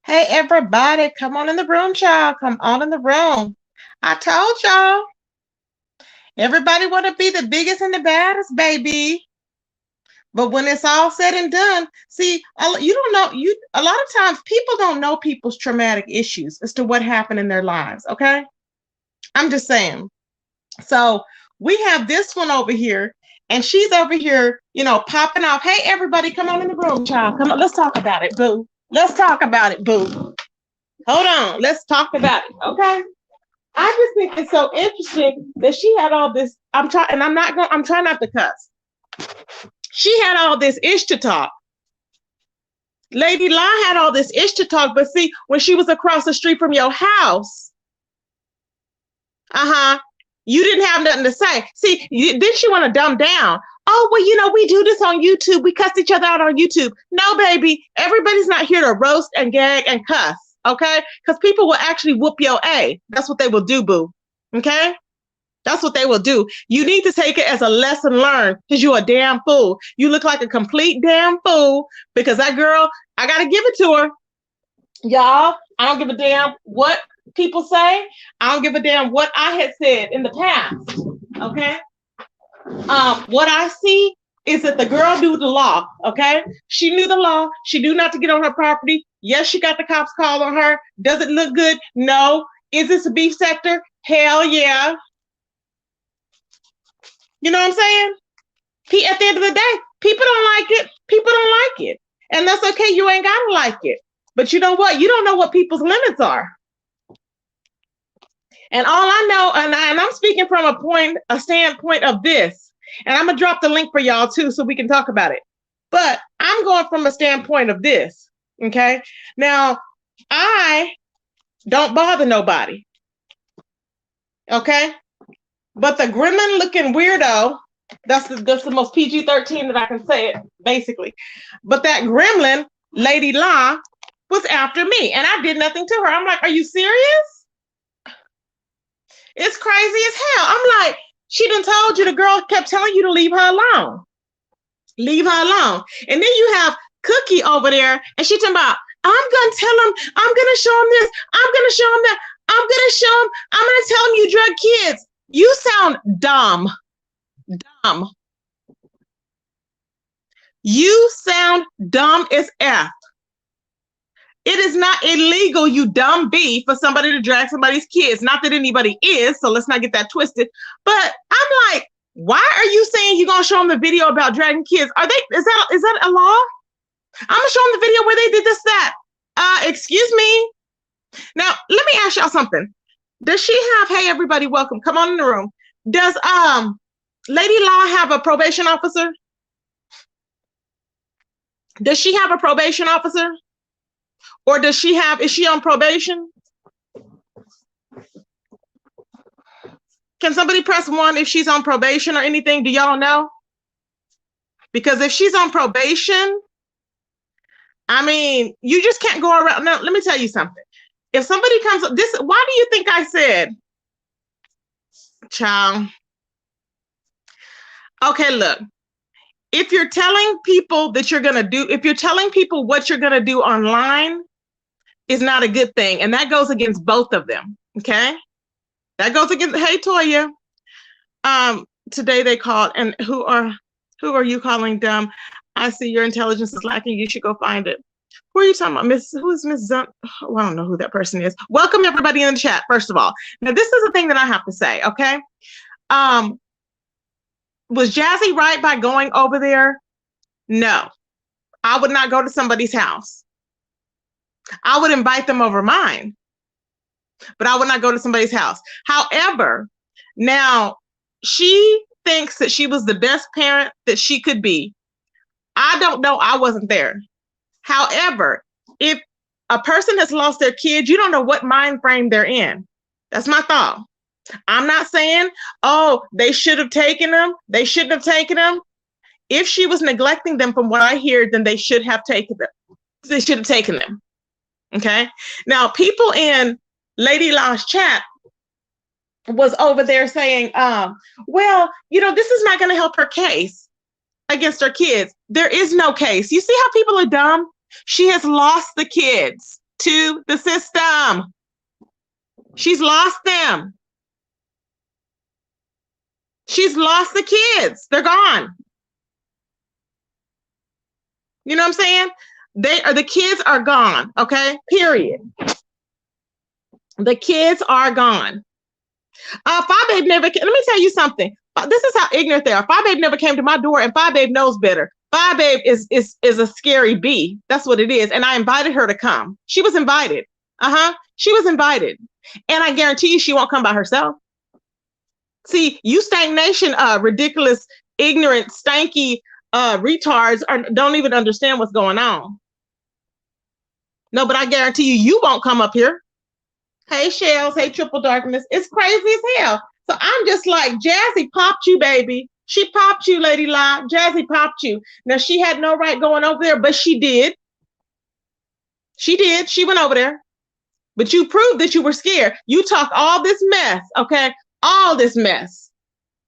Hey, everybody, come on in the room, child. Come on in the room. I told y'all, everybody want to be the biggest and the baddest, baby. But when it's all said and done, see, you don't know. A lot of times people don't know people's traumatic issues as to what happened in their lives. Okay, I'm just saying. So we have this one over here, and she's over here, popping off. Hey, everybody, come on in the room, child. Come on, let's talk about it, boo. Let's talk about it, boo. Hold on, let's talk about it, okay? I just think it's so interesting that she had all this. I'm trying not to cuss. She had all this ish to talk. Lady La had all this ish to talk, but see, when she was across the street from your house, you didn't have nothing to say. See, then she want to dumb down. Oh, well, we do this on YouTube. We cuss each other out on YouTube. No, baby, everybody's not here to roast and gag and cuss. Okay, because people will actually whoop your A. That's what they will do, boo. Okay, that's what they will do. You need to take it as a lesson learned, because you're a damn fool. You look like a complete damn fool, because that girl, I gotta give it to her, y'all. I don't give a damn what people say. I don't give a damn what I had said in the past. Okay, what I see is that the girl knew the law. Okay, she knew the law. She knew not to get on her property. Yes, she got the cops called on her. Does it look good? No. Is this a beef sector? Hell yeah. You know what I'm saying? At the end of the day, people don't like it. People don't like it. And that's okay. You ain't got to like it. But you know what? You don't know what people's limits are. And all I know, and I'm speaking from a standpoint of this, and I'm going to drop the link for y'all too so we can talk about it. But I'm going from a standpoint of this. Okay. Now, I don't bother nobody. Okay. But the gremlin looking weirdo, that's the most PG-13 that I can say it, basically. But that gremlin, Lady La, was after me, and I did nothing to her. I'm like, are you serious? It's crazy as hell. I'm like, she done told you, the girl kept telling you to leave her alone. Leave her alone. And then you have Cookie over there, and she talking about, I'm gonna tell him, I'm gonna show him this, I'm gonna show him that, I'm gonna show him, I'm gonna tell him you drug kids. You sound dumb. Dumb. You sound dumb as F. It is not illegal, you dumb B, for somebody to drag somebody's kids. Not that anybody is, so let's not get that twisted. But I'm like, why are you saying you're gonna show them the video about dragging kids? Is that a law? I'm gonna show them the video where they did this, that. Excuse me. Now, let me ask y'all something. Does she have, hey, everybody, welcome. Come on in the room. Does Lady La have a probation officer? Does she have a probation officer? Or is she on probation? Can somebody press 1 if she's on probation or anything? Do y'all know? Because if she's on probation, I mean, you just can't go around. Now, let me tell you something. If somebody comes up, why do you think I said, child? Okay, look, if you're telling people if you're telling people what you're going to do online is not a good thing. And that goes against both of them. Okay. That goes against, hey, Toya, today they called, and who are you calling dumb? I see your intelligence is lacking. You should go find it. Who are you talking about? Who is Miss Zun? Oh, I don't know who that person is. Welcome everybody in the chat, first of all. Now, this is the thing that I have to say, okay? Was Jassy right by going over there? No. I would not go to somebody's house. I would invite them over mine, but I would not go to somebody's house. However, now she thinks that she was the best parent that she could be. I don't know. I wasn't there. However, if a person has lost their kid, you don't know what mind frame they're in. That's my thought. I'm not saying, oh, they should have taken them. They shouldn't have taken them. If she was neglecting them, from what I hear, then they should have taken them. They should have taken them. Okay. Now, people in Lady La's chat was over there saying, well, this is not going to help her case against her kids. There is no case. You see how people are dumb? She has lost the kids. to the system. She's lost them. She's lost the kids. They're gone. You know what I'm saying? The kids are gone. Okay. Period. The kids are gone. Five Babe never. Let me tell you something. This is how ignorant they are. Five Babe never came to my door, and Five Babe knows better. Five Babe is a scary bee. That's what it is. And I invited her to come. She was invited. She was invited. And I guarantee you she won't come by herself. See, you stagnation, ridiculous, ignorant, stanky retards don't even understand what's going on. No, but I guarantee you won't come up here. Hey, Shells. Hey, Triple Darkness. It's crazy as hell. So I'm just like, Jassy popped you, baby. She popped you, Lady La. Jassy popped you. Now, she had no right going over there, but she did. She did. She went over there. But you proved that you were scared. You talked all this mess, okay? All this mess.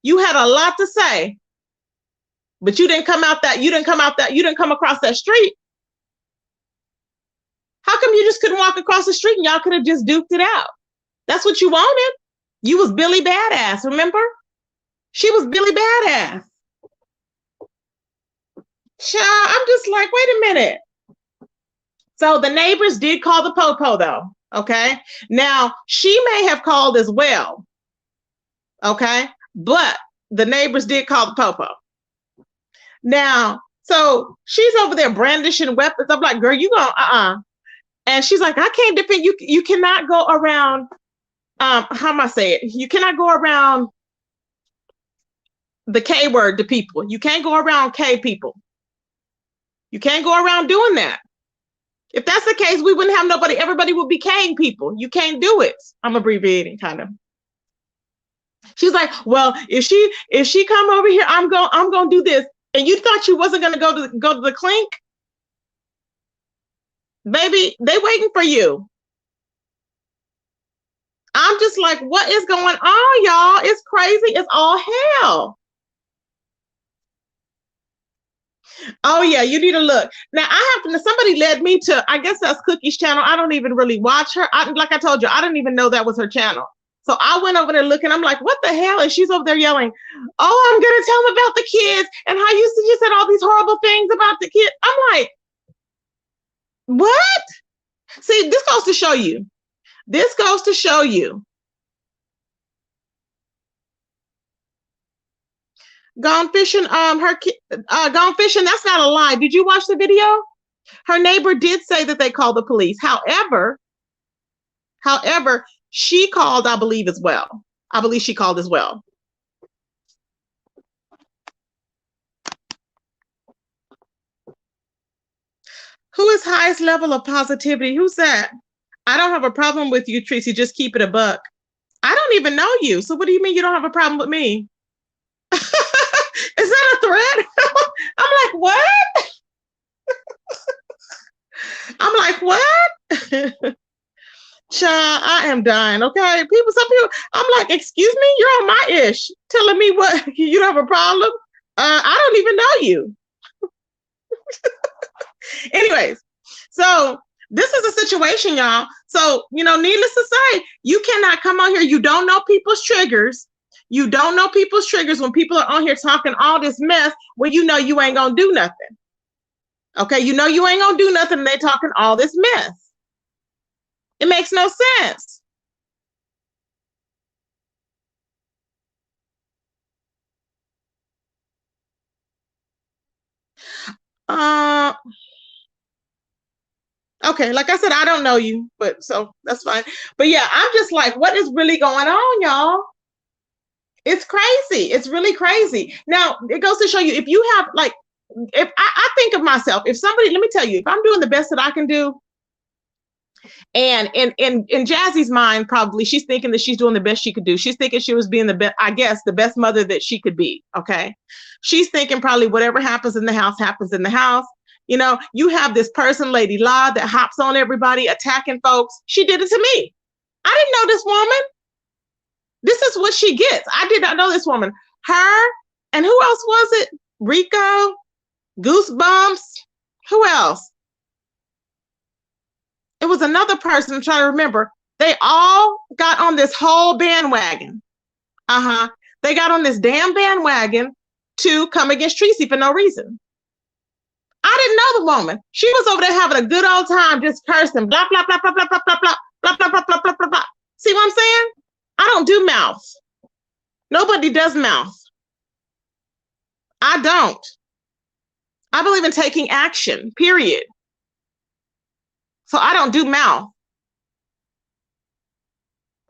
You had a lot to say. But you didn't come across that street. How come you just couldn't walk across the street and y'all could have just duked it out? That's what you wanted. You was Billy Badass, remember? She was Billy Badass. Child, I'm just like, wait a minute. So the neighbors did call the popo though, okay? Now, she may have called as well, okay? But the neighbors did call the popo. Now, so she's over there brandishing weapons. I'm like, girl, you gonna, And she's like, I can't defend you. You cannot go around, how am I say it? You cannot go around the K word to people. You can't go around K people. You can't go around doing that. If that's the case, we wouldn't have nobody. Everybody would be K people. You can't do it. I'm abbreviating kind of. She's like, well, if she come over here, I'm going to do this. And you thought you wasn't going to go to the clink? Baby, they waiting for you. I'm just like, what is going on, y'all? It's crazy. It's all hell. Oh, yeah, you need to look. Now, somebody led me to, I guess that's Cookie's channel. I don't even really watch her. Like I told you, I didn't even know that was her channel. So I went over there looking. I'm like, what the hell? And she's over there yelling, oh, I'm going to tell them about the kids and how you said all these horrible things about the kids. I'm like, what? See, this goes to show you. This goes to show you. Gone fishing, gone fishing, that's not a lie. Did you watch the video? Her neighbor did say that they called the police. However, she called, I believe, as well. I believe she called as well. Who is highest level of positivity? Who's that? I don't have a problem with you, Tracy. Just keep it a buck. I don't even know you. So what do you mean you don't have a problem with me? Is that a threat? I'm like, what? I'm like, what? Child, I am dying, okay? Some people, I'm like, excuse me? You're on my ish. Telling me what? You don't have a problem? I don't even know you. Anyways, so this is a situation, y'all. So, needless to say, you cannot come on here. You don't know people's triggers. You don't know people's triggers when people are on here talking all this mess when you know you ain't going to do nothing. Okay, you know you ain't going to do nothing and they talking all this mess. It makes no sense. Okay, like I said, I don't know you, but so that's fine. But yeah, I'm just like, what is really going on, y'all? It's crazy. It's really crazy. Now, it goes to show you, if you have, like, if I think of myself, if somebody, let me tell you, if I'm doing the best that I can do, and in Jazzy's mind, probably she's thinking that she's doing the best she could do. She's thinking she was being the best, I guess, the best mother that she could be. Okay. She's thinking probably whatever happens in the house happens in the house. You have this person, Lady La, that hops on everybody, attacking folks. She did it to me. I didn't know this woman. This is what she gets. I did not know this woman. Her, and who else was it? Rico, Goosebumps. Who else? It was another person, I'm trying to remember. They all got on this whole bandwagon. They got on this damn bandwagon to come against Tracy for no reason. I didn't know the woman. She was over there having a good old time, just cursing, blah, blah, blah, blah, blah, blah, blah, blah, blah, blah, blah, blah, blah, blah, blah. See what I'm saying? I don't do mouth. Nobody does mouth. I don't. I believe in taking action, period. So I don't do mouth.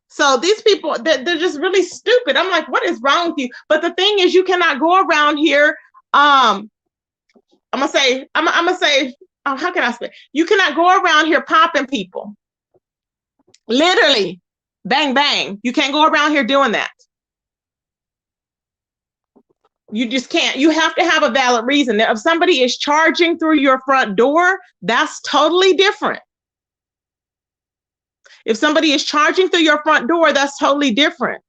So these people, they're just really stupid. I'm like, what is wrong with you? But the thing is, you cannot go around here. I'm gonna say, how can I say? You cannot go around here popping people. Literally, bang, bang. You can't go around here doing that. You just can't. You have to have a valid reason. If somebody is charging through your front door, that's totally different. If somebody is charging through your front door, that's totally different.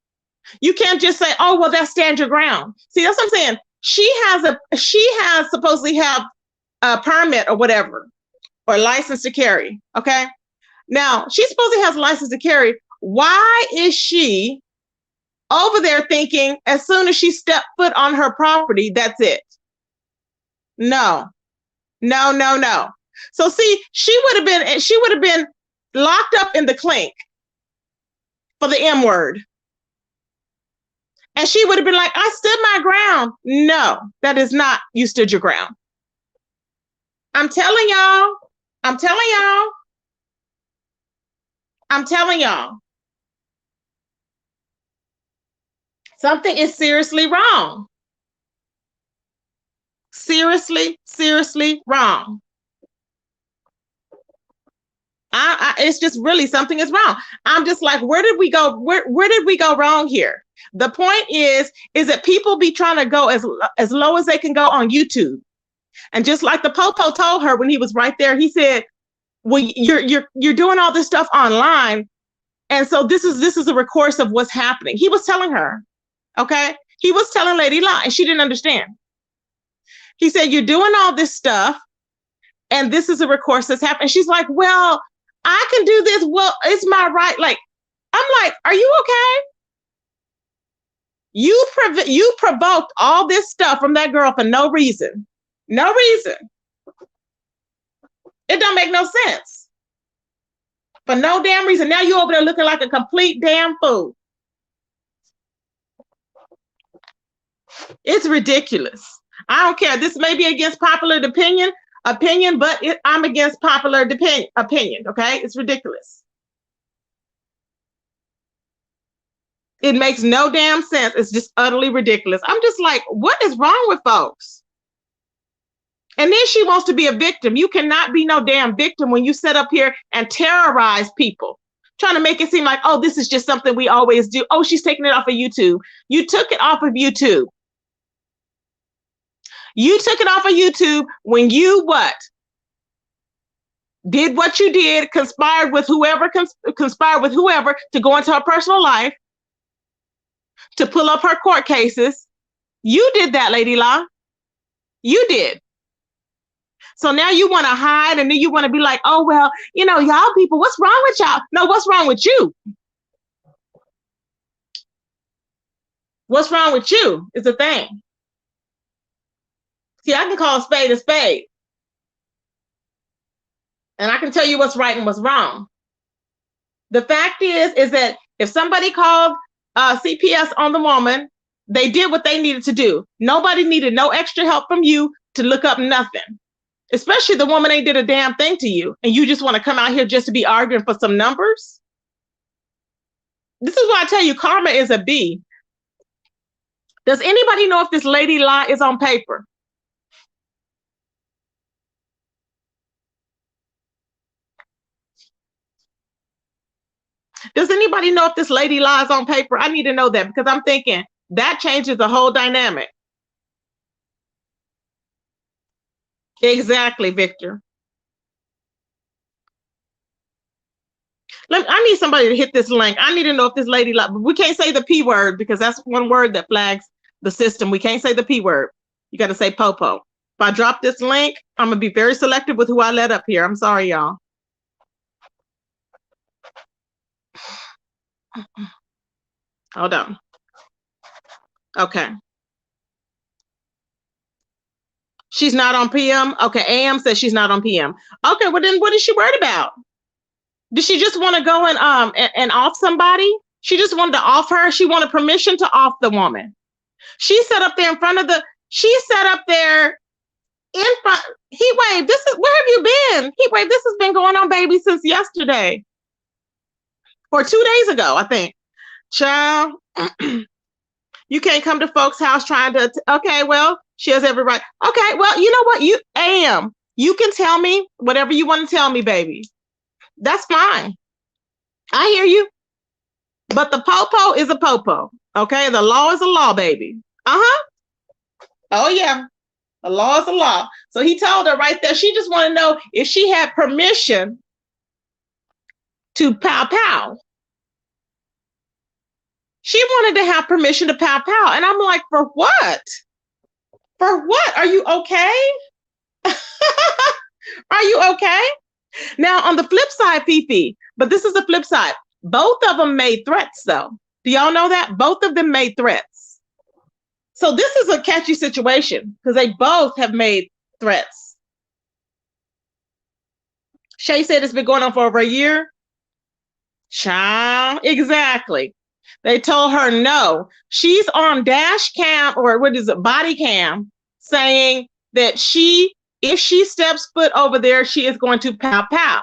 You can't just say, oh, well, that's stand your ground. See, that's what I'm saying. She has supposedly have a permit or whatever, or license to carry. Okay. Now she supposedly has a license to carry. Why is she over there thinking as soon as she stepped foot on her property, that's it? No. So see, she would have been locked up in the clink for the M word. And she would have been like, I stood my ground. No, that is not, you stood your ground. I'm telling y'all. Something is seriously wrong. Seriously wrong. It's just really something is wrong. I'm just like, where did we go? Where did we go wrong here? The point is that people be trying to go as low as they can go on YouTube. And just like the Popo told her when he was right there, he said, well, you're doing all this stuff online. And so this is a recourse of what's happening. He was telling her, okay? He was telling Lady La, and she didn't understand. He said, you're doing all this stuff, and this is a recourse that's happening. She's like, well, I can do this. Well, it's my right. Like, I'm like, are you okay? You provoked all this stuff from that girl for no reason. No reason. It don't make no sense. For no damn reason. Now you over there looking like a complete damn fool. It's ridiculous. I don't care. This may be against popular opinion, but I'm against popular opinion. Okay, it's ridiculous. It makes no damn sense. It's just utterly ridiculous. I'm just like, what is wrong with folks? And then she wants to be a victim. You cannot be no damn victim when you sit up here and terrorize people, trying to make it seem like, oh, this is just something we always do. Oh, she's taking it off of YouTube. You took it off of YouTube. You took it off of YouTube when you what? Did what you did, conspired with whoever to go into her personal life, to pull up her court cases. You did that, Lady La. You did. So now you want to hide, and then you want to be like, oh, well, you know, y'all people, what's wrong with y'all? No, what's wrong with you? What's wrong with you is the thing. See, I can call a spade a spade. And I can tell you what's right and what's wrong. The fact is that if somebody called CPS on the woman, they did what they needed to do. Nobody needed no extra help from you to look up nothing. Especially the woman ain't did a damn thing to you, and you just want to come out here just to be arguing for some numbers. This is why I tell you, karma is a B. Does anybody know if this Lady La is on paper? Does anybody know if this Lady La is on paper? I need to know that, because I'm thinking that changes the whole dynamic. Exactly, Victor. I need somebody to hit this link. I need to know if this Lady La, we can't say the P word because that's one word that flags the system. We can't say the P word. You got to say Popo. If I drop this link, I'm going to be very selective with who I let up here. I'm sorry, y'all. Hold on. Okay. She's not on PM. Okay. AM says she's not on PM. Okay. Well, then what is she worried about? Did she just want to go and off somebody? She just wanted to off her. She wanted permission to off the woman. She sat up there in front of the. She sat up there in front. He waved. This is where have you been? He waved. This has been going on, baby, since yesterday or 2 days ago, I think. Child, you can't come to folks' house trying to. Okay, well, she has every right. Okay, well, you know what? You am. You can tell me whatever you want to tell me, baby. That's fine. I hear you. But the popo is a popo. Okay, the law is a law, baby. Uh-huh. Oh yeah. The law is a law. So he told her right there, she just wanted to know if she had permission to pow pow. She wanted to have permission to pow pow. And I'm like, for what? For what? Are you okay? Are you okay? Now, on the flip side, Fifi, but this is the flip side. Both of them made threats, though. Do y'all know that? Both of them made threats. So this is a catchy situation because they both have made threats. Shay said it's been going on for over a year. Child, exactly. They told her no. She's on dash cam or what is it, body cam, saying that if she steps foot over there, she is going to pow pow.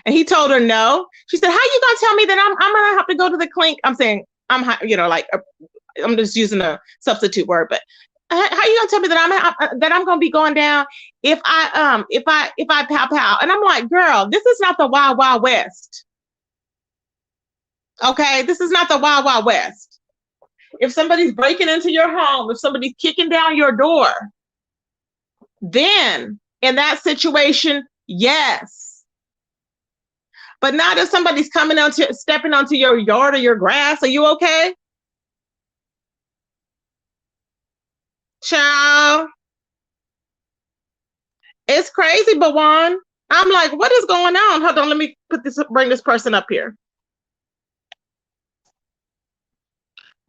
And he told her no. She said, "How you gonna tell me that I'm gonna have to go to the clink?" I'm saying I'm just using a substitute word, but how you gonna tell me that I'm gonna be going down if I pow pow? And I'm like, girl, this is not the Wild Wild West. Okay, this is not the Wild Wild West. If somebody's breaking into your home, if somebody's kicking down your door, then in that situation, yes. But not if somebody's stepping onto your yard or your grass. Are you okay? Child. It's crazy, Bawan. I'm like, what is going on? Hold on, let me bring this person up here.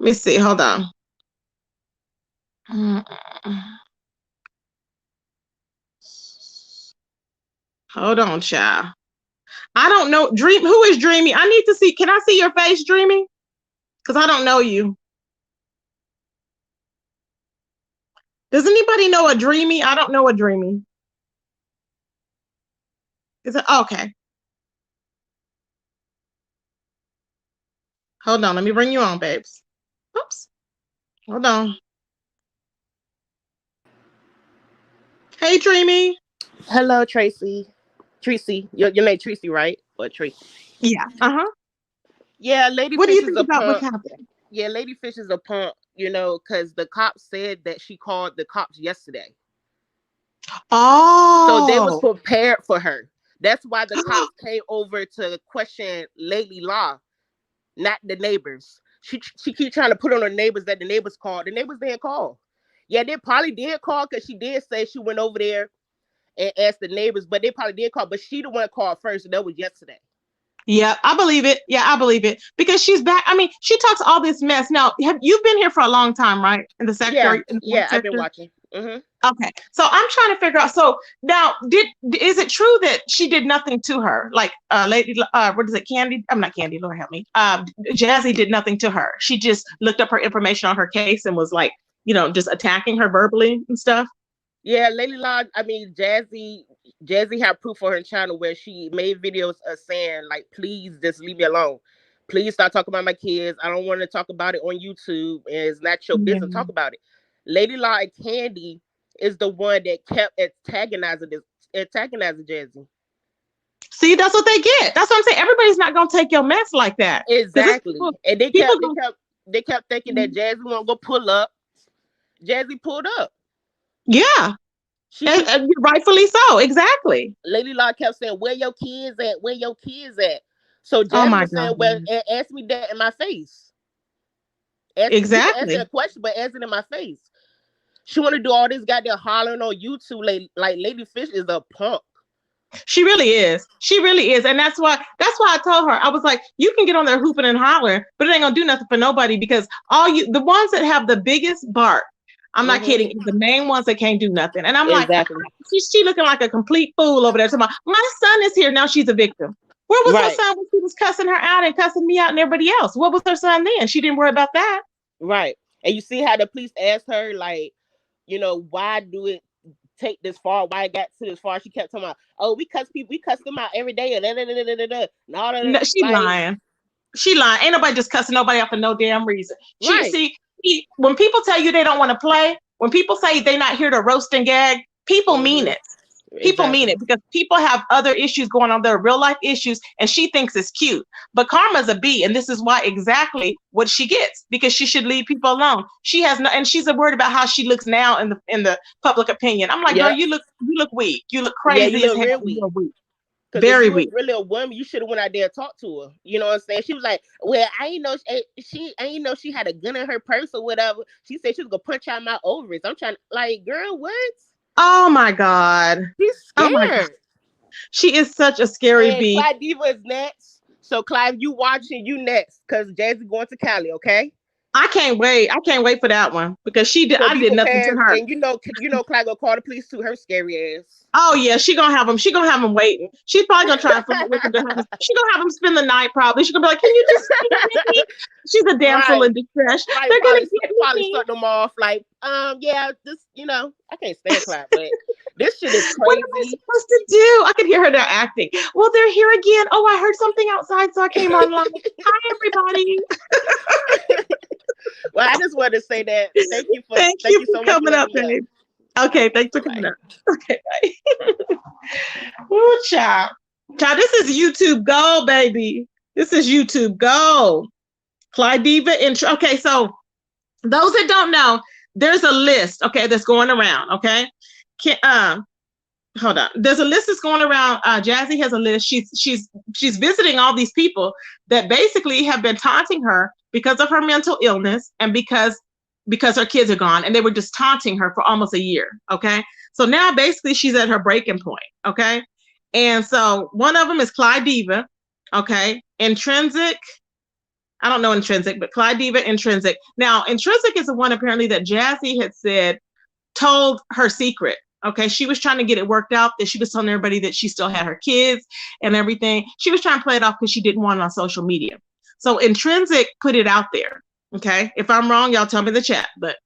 Let me see, hold on. Hold on, child. I don't know. Who is Dreamy? I need to see. Can I see your face, Dreamy? Because I don't know you. Does anybody know a Dreamy? I don't know a Dreamy. Is it okay? Hold on. Let me bring you on, babes. Oops. Hold on. Hey, Dreamy. Hello, Tracy. Tracy, your name Tracy, right? Or Tracy? Yeah. Uh-huh. Yeah, Lady What do Fish you is think a about what's punk. happening? Yeah, Lady Fish is a punk, because the cops said that she called the cops yesterday. So they was Oh. prepared for her. That's why the cops came over to question Lady Law, not the neighbors. She keep trying to put on her neighbors that the neighbors called. The neighbors didn't call. Yeah, they probably did call because she did say she went over there and asked the neighbors, but they probably did call. But she the one called first, and that was yesterday. Yeah, I believe it. Yeah, I believe it. Because she's back. I mean, she talks all this mess. Now, have you been here for a long time, right? In the sector, in the Yeah, I've been sector? watching. Mm-hmm. Okay. So I'm trying to figure out. So now, is it true that she did nothing to her? Like lady what is it, Candy? I'm not Candy, Lord help me. Jassy did nothing to her. She just looked up her information on her case and was like, just attacking her verbally and stuff. Yeah, Lady Law, Jassy had proof on her channel where she made videos of saying, like, please just leave me alone. Please stop talking about my kids. I don't want to talk about it on YouTube. And it's not your Yeah. business. Talk about it. Lady Law and Candy is the one that kept antagonizing Jassy. See, that's what they get. That's what I'm saying. Everybody's not gonna take your mess like that. Because Exactly. And they people kept thinking that Jassy won't go pull up. Jassy pulled up. yeah. She keep And rightfully so. Exactly. Lady Law kept saying, "Where your kids at? Where your kids at?" So Oh Jassy my was saying, "Well, God. ask me that in my face. You can answer Exactly. a question, but ask it in my face." She want to do all this goddamn hollering on YouTube, like Lady Fish is a punk. She really is. She really is. And that's why I told her, I was like, you can get on there hooping and hollering, but it ain't gonna do nothing for nobody because the ones that have the biggest bark, I'm not Mm-hmm. kidding, is the main ones that can't do nothing. And I'm like, Exactly. she looking like a complete fool over there. Talking about, my son is here. Now she's a victim. Where was her Right. son when she was cussing her out and cussing me out and everybody else? What was her son then? She didn't worry about that. Right. And you see how the police asked her, like, why do it take this far? Why it got to this far? She kept talking about, oh, we cuss them out every day, and and all No, that. she Like, lying. She lying. Ain't nobody just cussing nobody out for no damn reason. right, When people tell you they don't want to play, when people say they not here to roast and gag, people mean mm-hmm, it. People mean exactly. it because people have other issues going on. There are real life issues, and she thinks it's cute. But Karma's a bee, and this is why exactly what she gets because she should leave people alone. She has no, and she's worried about how she looks now in the public opinion. I'm like, girl, Yep. you look weak. You look Yeah, you crazy as look hell. real weak. You're weak, Because if very you was weak. really a woman, you should have went out there and talked to her. You know what I'm saying? She was like, "Well, I ain't know I ain't know she had a gun in her purse or whatever." She said she was gonna punch out my ovaries. I'm trying, like, girl, what? Oh my god. She's Oh my god. scared. She is such a scary And bee. Clyde Diva is next. So Clive, you watching, you next, because Jassy going to Cali, okay? I can't wait. I can't wait for that one because So I be did nothing to prepared, her. and Clyde gonna call the police to her scary ass. Oh yeah, she gonna have him. She gonna have him waiting. She's probably gonna try and flirt with him. She gonna have him spend the night. Probably she's gonna be like, "Can you just get me?" She's a damsel Right. in distress. Right, They're gonna get probably me. start them off like, yeah, this, I can't stand Clyde, but this shit is What am I crazy. supposed to do? I can hear her now acting. Well, they're here again. Oh, I heard something outside, so I came online. Hi, everybody. Well, I just wanted to say that. Thank Thank you you for so much for coming letting up, me up. babe. Okay, thanks for Bye coming bye. up. Okay, bye. Woo, child. Child, this is YouTube Gold, baby. This is YouTube Gold. Clyde Diva intro. Okay, so those that don't know, there's a list, okay, that's going around, okay? Can, hold on. There's a list that's going around. Jassy has a list. She's visiting all these people that basically have been taunting her because of her mental illness and because her kids are gone, and they were just taunting her for almost a year. Okay, so now basically she's at her breaking point. Okay, and so one of them is Clyde Diva. Okay, Intrinsic. I don't know Intrinsic, but Clyde Diva, Intrinsic. Now, Intrinsic is the one apparently that Jassy had said told her secret. Okay, she was trying to get it worked out that she was telling everybody that she still had her kids and everything. She was trying to play it off because she didn't want it on social media. So Intrinsic put it out there. Okay, if I'm wrong, y'all tell me in the chat. But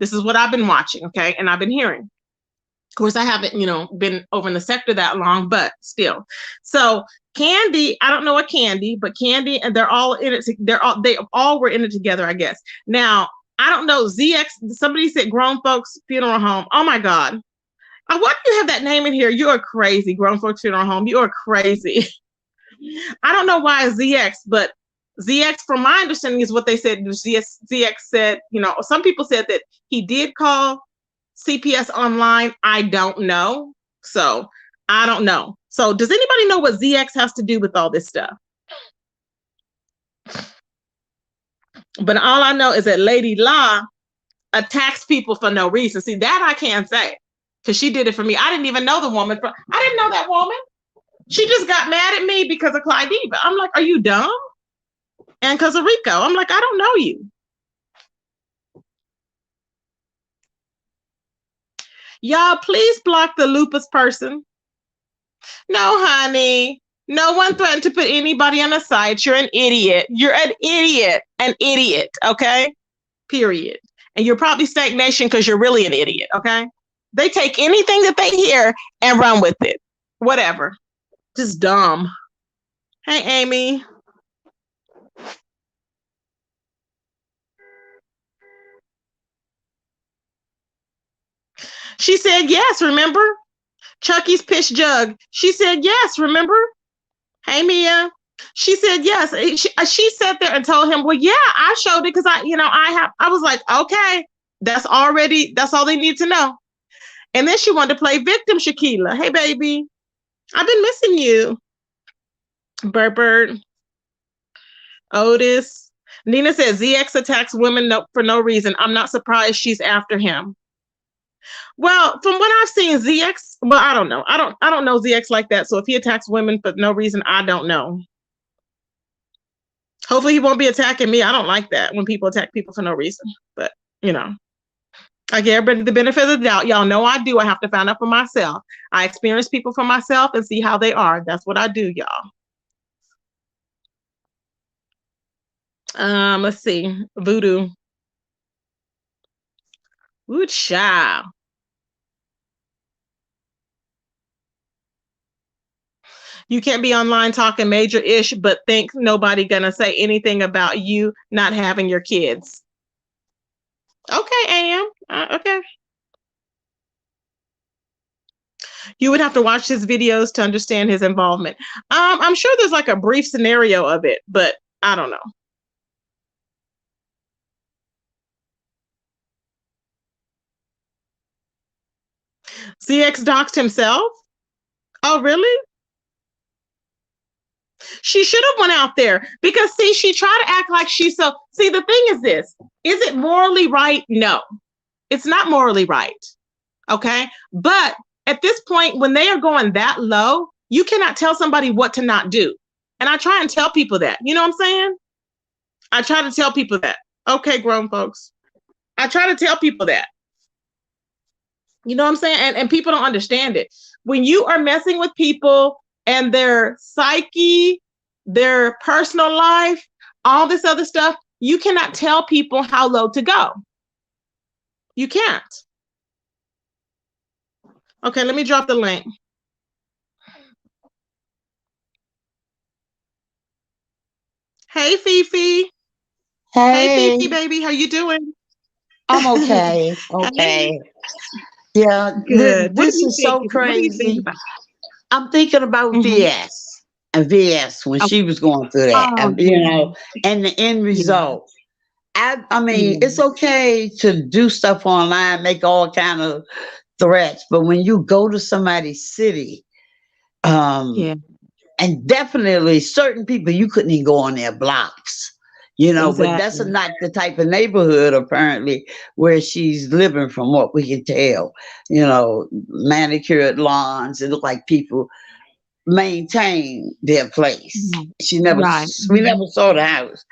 this is what I've been watching. Okay, and I've been hearing. Of course, I haven't, been over in the sector that long, but still. So Candy, I don't know what Candy, but Candy, and they're all in it. They all were in it together, I guess. Now, I don't know. ZX, somebody said grown folks funeral home. Oh my God. Why do you have that name in here? You are crazy. Grown folks funeral home. You are crazy. I don't know why ZX, but ZX, from my understanding, is what they said. ZX said, some people said that he did call CPS online. I don't know. So I don't know. So does anybody know what ZX has to do with all this stuff? But all I know is that Lady La attacks people for no reason. See, that I can't say because she did it for me. I didn't even know the woman. I didn't know that woman. She just got mad at me because of Clyde Diva. I'm like, are you dumb? And because of Rico, I'm like, I don't know you. Y'all, please block the lupus person. No, honey. No one threatened to put anybody on a site. You're an idiot. You're an idiot. An idiot. Okay? Period. And you're probably stagnation because you're really an idiot. Okay? They take anything that they hear and run with it. Whatever. Just dumb. Hey, Amy. She said yes, remember? Chucky's pitch jug. She said yes, remember? Hey, Mia. She said yes. She sat there and told him, well, yeah, I showed it because I was like, okay, that's all they need to know. And then she wanted to play victim, Shaquila. Hey, baby. I've been missing you. Bird. Otis. Nina said ZX attacks women for no reason. I'm not surprised she's after him. Well, from what I've seen, ZX. Well, I don't know. I don't know ZX like that. So if he attacks women for no reason, I don't know. Hopefully, he won't be attacking me. I don't like that when people attack people for no reason. But you know, I give everybody the benefit of the doubt. Y'all know I do. I have to find out for myself. I experience people for myself and see how they are. That's what I do, y'all. Let's see. Voodoo. Ooh, child. You can't be online talking major ish, but think nobody gonna say anything about you not having your kids. Okay, Am. Okay. You would have to watch his videos to understand his involvement. I'm sure there's like a brief scenario of it, but I don't know. CX doxed himself. Oh, really? She should have went out there because see, she tried to act like she's so. See, the thing is this: is it morally right? No, it's not morally right. Okay, but at this point, when they are going that low, you cannot tell somebody what to not do. And I try and tell people that. You know what I'm saying? I try to tell people that. Okay, grown folks. I try to tell people that. You know what I'm saying? And people don't understand it. When you are messing with people and their psyche, their personal life, all this other stuff, you cannot tell people how low to go. You can't. Okay, let me drop the link. Hey, Fifi. Hey, Fifi, Hey, baby. How you doing? I'm okay. Hey, Okay. Yeah, good. What do this you is think? so What do you think crazy. about? I'm thinking about Mm-hmm. VS and VS when Okay. she was going through that, Oh, you yeah. know, and the end Yeah. result. I mean, Yeah. it's okay to do stuff online, make all kind of threats, but when you go to somebody's city, um, Yeah. and definitely certain people you couldn't even go on their blocks, you know, but that's Exactly. not the type of neighborhood apparently where she's living from what we can tell, you know, manicured lawns. It look like people maintain their place. Right. She never, Right. we Mhm. never saw the house.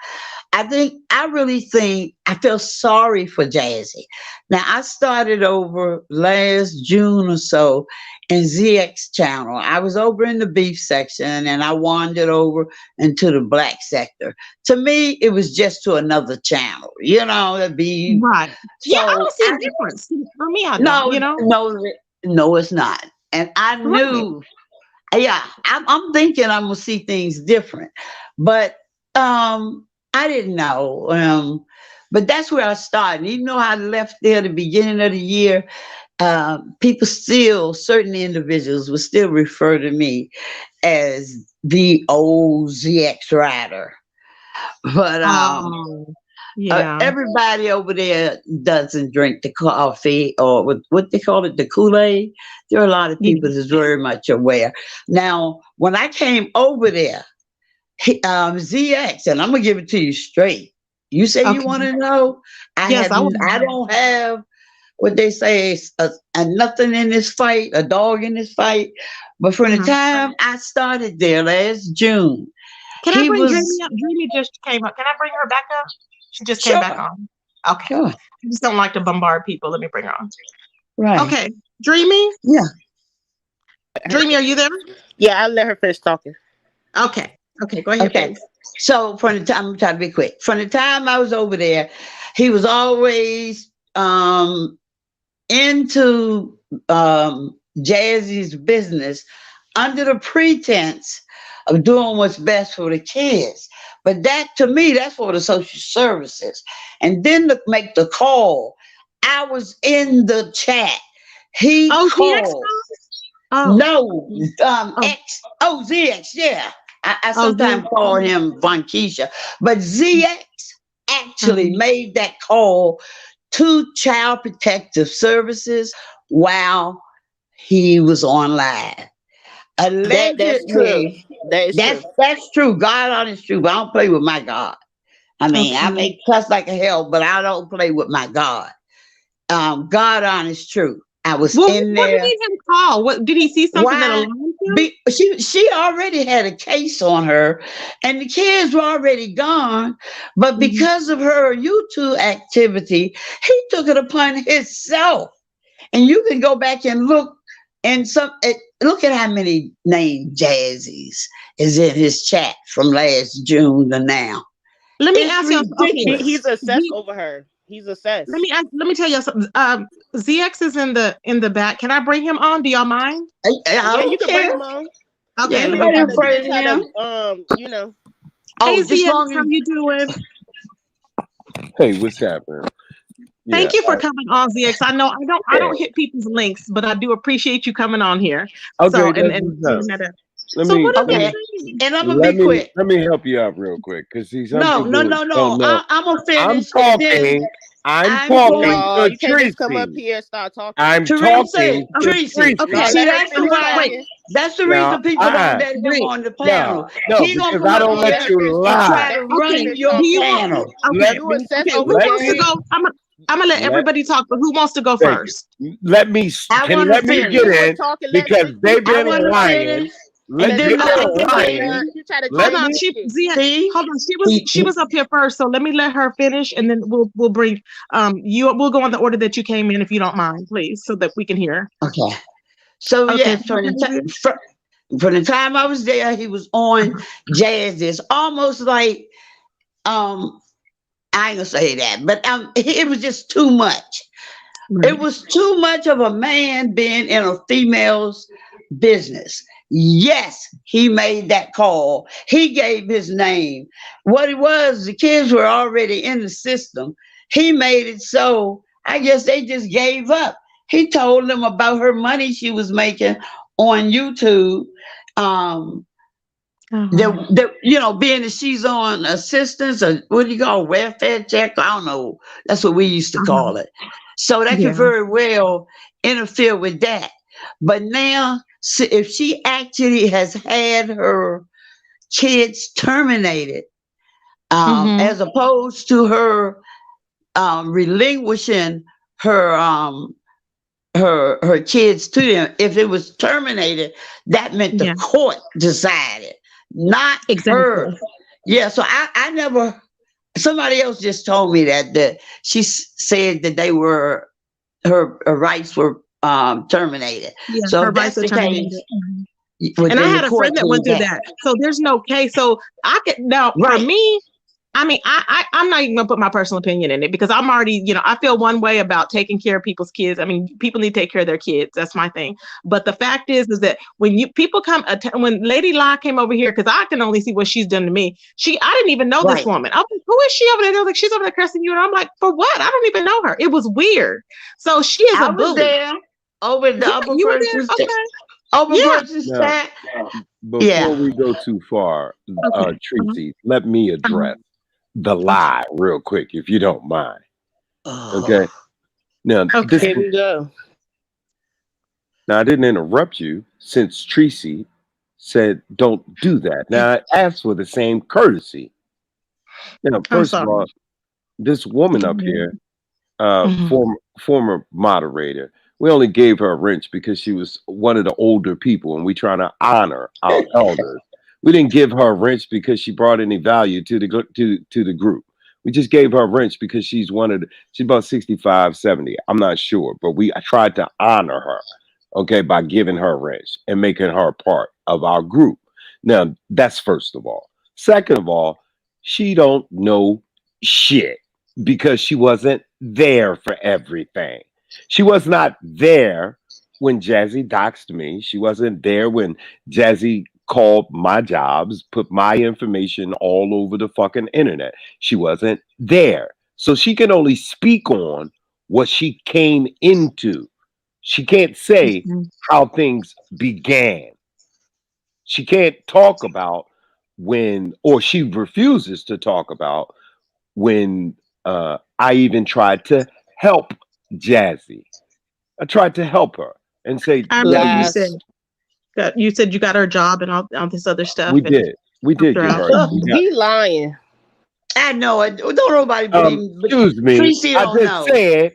I really think I feel sorry for Jassy. Now I started over last June or so in ZX channel. I was over in the beef section and I wandered over into the black sector. To me, it was just to another channel, you know, the beef. Right. Yeah, I So don't see I a difference. For me, I don't, no, you know? no, no, it's not. And I Right. knew, yeah, I'm thinking I'm gonna see things different, but I didn't know. But that's where I started. Even though I left there at the beginning of the year, people still, certain individuals would still refer to me as the old ZX rider. But Oh, yeah. everybody over there doesn't drink the coffee or what they call it, the Kool-Aid. There are a lot of Yeah. people that's very much aware. Now, when I came over there, ZX, and I'm gonna give it to you straight. You say you want Okay. to know? Yes, I want to I know. don't have what they say is a nothing in this fight, a dog in this fight. But from the Mhm. time I started there last June, Can I he bring was Dreamy up? Dreamy just came up. Can I bring her back up? She just came back sure, on. Okay. sure, I just don't like to bombard people. Let me bring her on. right, Okay. Dreamy? yeah. Dreamy, are you there? Yeah, I'll let her finish talking. Okay. Okay. Go ahead, Okay. baby. So from the time I'm trying to be quick. From the time I was over there, he was always into Jazzy's business under the pretense of doing what's best for the kids. But that to me, that's for the social services. And then to make the call, I was in the chat. He Oh, ZX called. calls? Oh. No, Oh. ZX, yeah. I Oh, sometimes ZX. call him Von Keisha, but ZX actually Mhm. made that call to Child Protective Services while he was on live. That's true. Allegedly, That is true. that's true. God honest truth. I don't play with my God. I mean, I Okay. may cuss like a hell, but I don't play with my God. God honest truth. I was Well, in what there. made him call? What did he see something that Why? alarmed him? She already had a case on her, and the kids were already gone. But Mhm. because of her YouTube activity, he took it upon himself. And you can go back and look and look at how many named Jazzy's is in his chat from last June to now. Let me It's ask y'all. Okay, He's ridiculous. obsessed over her. He's obsessed. let me tell you something. ZX is in the back. Can I bring him on? Do y'all mind? I Yeah, you don't can bring care. him on. Okay, Yeah, He let me know nobody bring about to him. afraid teach of how him. to. Hey Oh, just ZX, long how as you doing? Hey, what's happening? Yeah, Thank you for coming on, ZX. I know I yeah. don't hit people's links, but I do appreciate you coming on here. So Okay, that's and what's up. bringing that up. Let So me what is let he me okay. saying? And I'm gonna be quick. let me help you out real quick because see some No, no, people no, don't no. know. I'm gonna I'm finish, and then talking. I'm I'm talking going. No, to you can't just come up Tracy. here and start talking. I'm Teresa, talking to Tracy. Okay. No, Tracy. See, let her that's the finish Okay. why. Wait. talking. That's the Now, reason people don't let him Wait. on the no, panel. no, He gonna because come I up don't No, here let let her you finish and talking. try lie. to Let her run Okay. finish your Do you talking. want? panel. Okay. Let You me obsessed Okay. over Who let wants to me Jazz. go? I'm gonna let let everybody talk, but who wants to go thank first? you. Let me I can want to let me get finish. You was in talking, letting because you they've was I been talking want to about lying. finish, and and then They've the been other lying. lady. you try to Let Hold change on, me it. See, hold on. he, She was up here first, so let me let her finish, and then we'll bring you. We'll go in the order that you came in, if you don't mind, please, so that we can hear. okay. So Okay. yes, from the time I was there, he was on jazz. It's almost like um I ain't gonna say that, but it was just too much. It Right. was too much of a man being in a female's business. Yes, he made that call. He gave his name. What it was, the kids were already in the system. He made it so I guess they just gave up. He told them about her money she was making on YouTube. Um, Uh-huh. being that she's on assistance or what do you call welfare check? I don't know. That's what we used to Uh-huh. call it. So that could Yeah. very well interfere with that. But now, if she actually has had her kids terminated, Mm-hmm. as opposed to her relinquishing her her kids to them. If it was terminated, that meant the Yeah. court decided, not her. Exactly. Yeah, so I never. Somebody else just told me that she said that they were her rights were terminated. Yeah. So Her if rights that's are the case, terminated. Mhm. And I within the had a court friend that went did through that. that, so there's no case. So I could now for Right. me. I mean, I'm not even gonna put my personal opinion in it because I'm already, I feel one way about taking care of people's kids. I mean, people need to take care of their kids. That's my thing. But the fact is that when people when Lady La came over here, because I can only see what she's done to me. I didn't even know this Right. woman. I'm like, who is she over there? They're like, she's over there cursing you, and I'm like, for what? I don't even know her. It was weird. So she is a I was bully. there over the Yeah, upper you were there. person's Okay. over Yeah. person's now chat. before Yeah. we go too far, Okay. Uh-huh. Tracy, let me Uh-huh. address the Okay. lie real quick, if you don't mind. Okay. Oh, Now this Okay. Here we go. now I didn't interrupt you since Tracy said don't do that. Now I asked for the same courtesy. I'm First of sorry. all, this woman Go up ahead. here, Mhm. former moderator, we only gave her a wrench because she was one of the older people, and we trying to honor our elders. We didn't give her a wrench because she brought any value to to the group. We just gave her a wrench because she's about 65, 70. I'm not sure, but I tried to honor her, okay, by giving her a wrench and making her a part of our group. Now, that's first of all. Second of all, she don't know shit because she wasn't there for everything. She was not there when Jazzy doxed me. She wasn't there when Jazzy called my jobs, put my information all over the fucking internet. She wasn't there. So she can only speak on what she came into. She can't say Mhm. how things began. She can't talk about or she refuses to talk about when I even tried to help Jazzy. I tried to help her and say, I remember you Jazzy, said Lies. you said you got her job and all this other stuff we and did. We helped did her give out. her. We got. He lying. I know it. Don't nobody believe me, but Excuse me. Tracy I don't just know. said.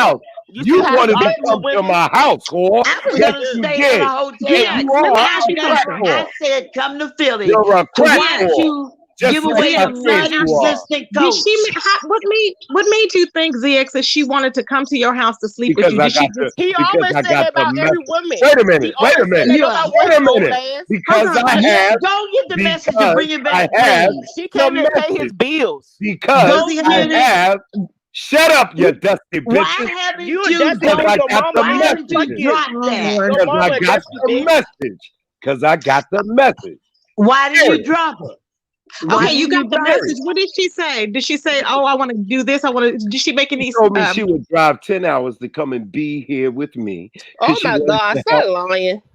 house. You You see how wanted you to argue come with to women? my house, whore. I was Yes, gonna you stay did. in a hotel. Yeah, You let me are ask a you crack something. I whore. said, come to Philly. You're a To crack watch whore. you Just give like away I a said you are. non-existent Did coach. she? What made you think, ZX, that she wanted to come to your house to sleep with Because you? I Did she got the just He because always I said got that the about every message. woman. Wait a He minute. Wait a always said minute. that You about are. Wait a women, old minute. ass. Because hold on? I Yeah, have go get the message and because bring it I back, have please. He the came here to pay his message. bills. Because Go I get it. have shut up, you dusty Why bitches. haven't You a you dusty Because don't? bitch. I Your got the mama Why did that. haven't Fuck you message. you. dropped Oh that? Lord. Your Because I mama a got dusty the bitch. message. Because I got the message. Why did you Period. drop her? Why Okay, you didn't got you the drop her? message. What did she say? Did she say, "Oh, I want to do this. I want to"? Did she make She any? told me she would drive 10 hours to come and be here with me Oh because she my wanted God, to help. stop lying.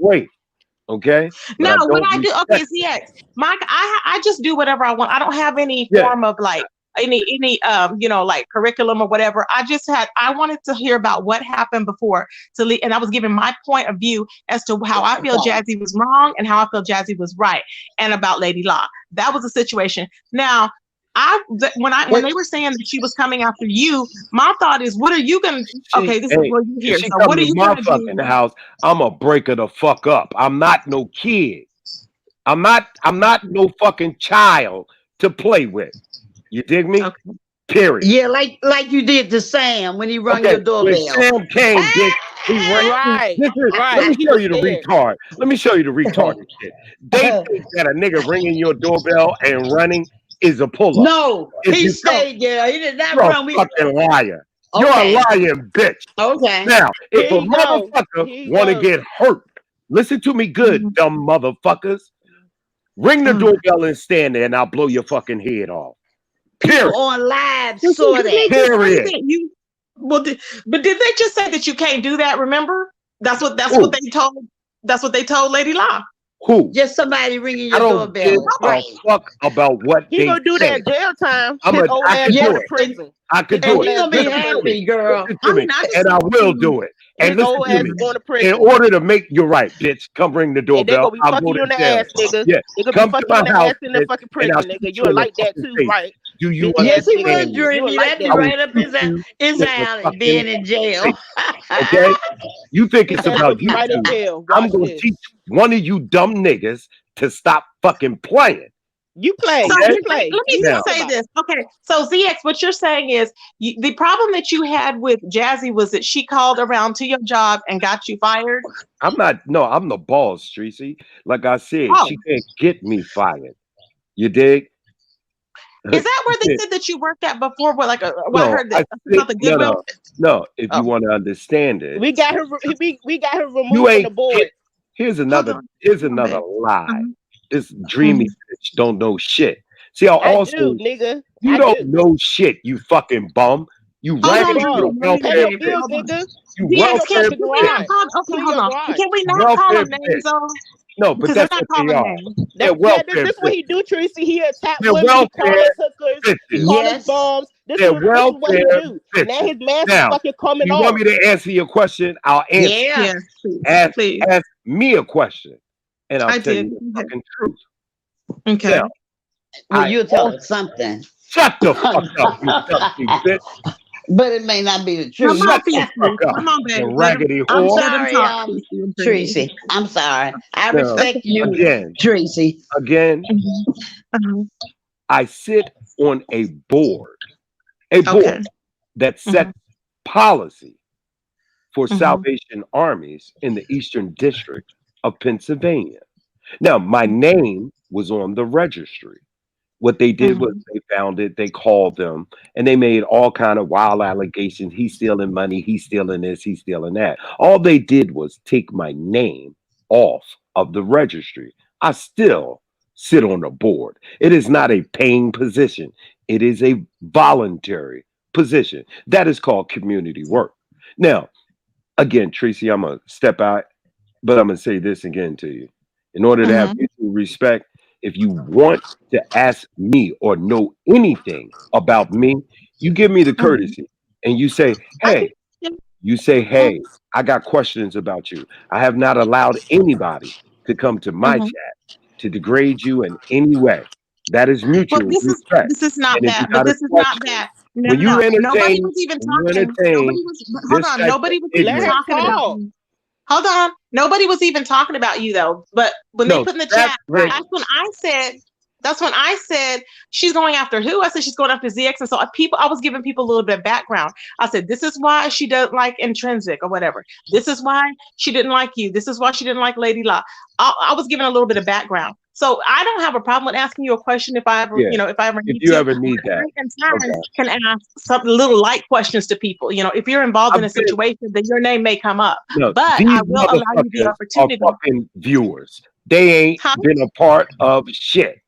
wait, okay? But No, I what don't I do, okay, respect. see, yes, I just do whatever I want. I don't have any Yeah, form of like any like curriculum or whatever. I wanted to hear about what happened before and I was giving my point of view as to how I feel Jassy was wrong and how I feel Jassy was right, and about Lady Law. That was the situation. Now, when they were saying that she was coming after you, my thought is, what are you gonna? Okay, this is what you hear. She So come what are to you my gonna fucking do? house, I'ma break her the fuck up. I'm not no kid. I'm not no fucking child to play with. You dig me? Okay. Period. Yeah, like you did to Sam when he rung Okay, your when doorbell. Sam came, bitch, he ran. Right, Let right. me He show was you the scared. retard. Let me show you the retarded shit. They think that a nigga ringing your doorbell and running is a pull up. No, If he you don't, stayed there. He did not you're a run. fucking liar. You're a Okay. lying bitch. Okay. Now, if Here a he go. motherfucker Here he want to go. get hurt, listen to me good, Mhm. dumb motherfuckers. Ring the Mhm. doorbell and stand there, and I'll blow your fucking head off. People Period. on live Well, saw did they that. just say Period. that you? Well, but did they just say that you can't do that? Remember, that's what Who? they told. That's what they told Lady Law. Who? Just somebody ringing I your don't give doorbell. a Right. fuck about what He they gonna do say. that jail time. His old I ass could Yes, going do to it. prison. I His could do and old it. you're ass gonna be going to Listen to me. prison. happy, girl. Listen to I mean, me. I just And I want will to. do it. His And listen old to ass me. is going to In prison. order to make you right, bitch, come ring the And they doorbell. gonna be I'll fucking go you to in the jail. ass, nigga. Yeah. They gonna be Come to fucking you my in the house, ass in the bitch, fucking and I'll prison, shoot nigga. you You'll in the like that fucking too, face. right? Do you Bitch Yes, ass he nigga. would, understand me? You'll Dreamy. like That'd be I that. will right up shoot you his in the alley, fucking being in jail. face. Okay? You think His it's ass gonna about be you right in two. jail. I'm Watch going to this. teach one of you dumb niggas to stop fucking playing. You play. So Okay? You let play. What me you Now, just talking say about? this. Okay, so ZX, what you're saying is the problem that you had with Jassy was that she called around to your job and got you fired. I'm the boss, Tracy. Like I said, Oh, she can't get me fired. You dig? is that She where they can't- said that you worked at before? What I no, heard I that think, about the Goodwill. no. If you Oh, want to understand it, We got him. We got him you removed from the ain't. board. Here's hold another. on, Here's hold on, another babe. lie. Mhm, This dreamy mhm. bitch don't know shit. See, I I also do, nigga. you I don't do. know shit. You fucking bum. You Hold Fucking on, raggedy bum. Dreamy. little Wait, Pay welfare your babe. bills, bitch. Hold on. nigga. You Clear DX, your can welfare fucking we not garage. bitch. call? Okay, Clear hold your on. garage. Can we You not call welfare them names bitch. though? No, but Because we're that's not what they calling are. names. They're welfare This what bitches. he do, Tracy. He attack They're women. He call welfare us hookers. He bitches. call us Yes. bombs. They're This is what he welfare do. Now bitches. his mask is Now, fucking coming you want off. me to answer your question? I'll answer. Yeah. Yes, please, Ask, please. ask me a question, and I'll I tell did. you the fucking truth. Okay. Now, Well, I you'll tell also us something. shut the fuck up, you dusty bitch. But it may not be the Come truth. on, Shut the Feisty. fuck up, Come on, you babe. raggedy I'm whore. Let him sorry, talk, Feisty and Dreamy. Tracy. I'm sorry. I Now, That's respect okay. you, again, Tracy. again, Mhm. Uh-huh. I sit on a board Okay. that Mhm. sets policy for Mhm. Salvation Armies in the Eastern District of Pennsylvania. Now, my name was on the registry. What they did was Mhm. they found it, they called them, and they made all kind of wild allegations. He's stealing money, he's stealing this, he's stealing that. All they did was take my name off of the registry. I still sit on the board. It is not a paying position. It is a voluntary position. That is called community work. Now, again, Tracy, I'm gonna step out, but I'm gonna say this again to you. In order to have Mhm. mutual respect, if you want to ask me or know anything about me, you give me the Mhm. courtesy and you say, I can. hey, you say, Yeah. hey, I got questions about you. I have not allowed anybody to come to my Mhm. chat to degrade you in any way. That is Well, mutual respect. this is not And if you that. But got a this is not question, that. No, no, no. when you entertain Nobody was. But hold this on. type of Nobody was even Let ignorance, him talking about talk. you. Hold on. Nobody was even talking about you though. But when they no, put in the that's chat, Right. that's when I said. That's when I said she's going after who? I said she's going after ZX, and so I was giving people a little bit of background. I said this is why she doesn't like Intrinsic or whatever. This is why she didn't like you. This is why she didn't like Lady Law. I was giving a little bit of background, so I don't have a problem with asking you a question if I ever, yeah. if I ever If need you to. ever need I that, in turn okay. can ask some little light questions to people. If you're involved in a I've been situation, then your name may come up. no, But these I will allow you the motherfuckers are opportunity. fucking viewers. They ain't Huh? been a part of shit.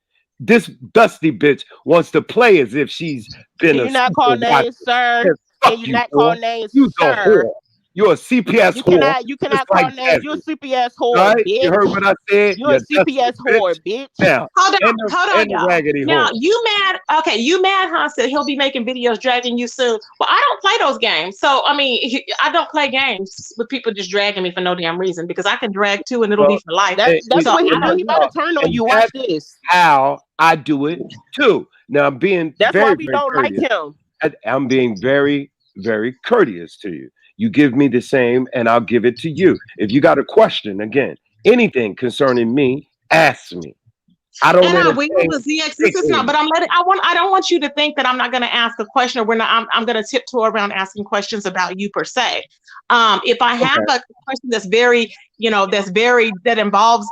This dusty bitch wants to play as if she's been Can a you not super call watcher. names, sir? Man, Can fuck you you, not call whore. names, You's a sir? whore. You're a CPS whore. You Just cannot call like names. You're a Jassy. CPS All whore, right? You heard bitch. what I said? You're a You CPS dusty whore, bitch. bitch. Now, Hold on, and the y'all. raggedy Now whore. you mad? Okay, you mad? Huh? Said he'll be making videos dragging you soon. Well, I don't play those games, so I mean, I don't play games with people just dragging me for no damn reason because I can drag too, and it'll be Well, for life. That's So what he I do. don't He do about to that. turn on and you. Watch that's this. how I do it too. Now I'm being That's why very, we very don't like courteous. him. I'm being very, very courteous to you. You give me the same, and I'll give it to you. If you got a question, again, anything concerning me, ask me. I don't And I will, entertain but ZX, this is not. dickheads. But I don't want you to think that I'm not going to ask a question, or we're not. I'm going to tiptoe around asking questions about you per se. If I have Okay. a question that's very, that involves,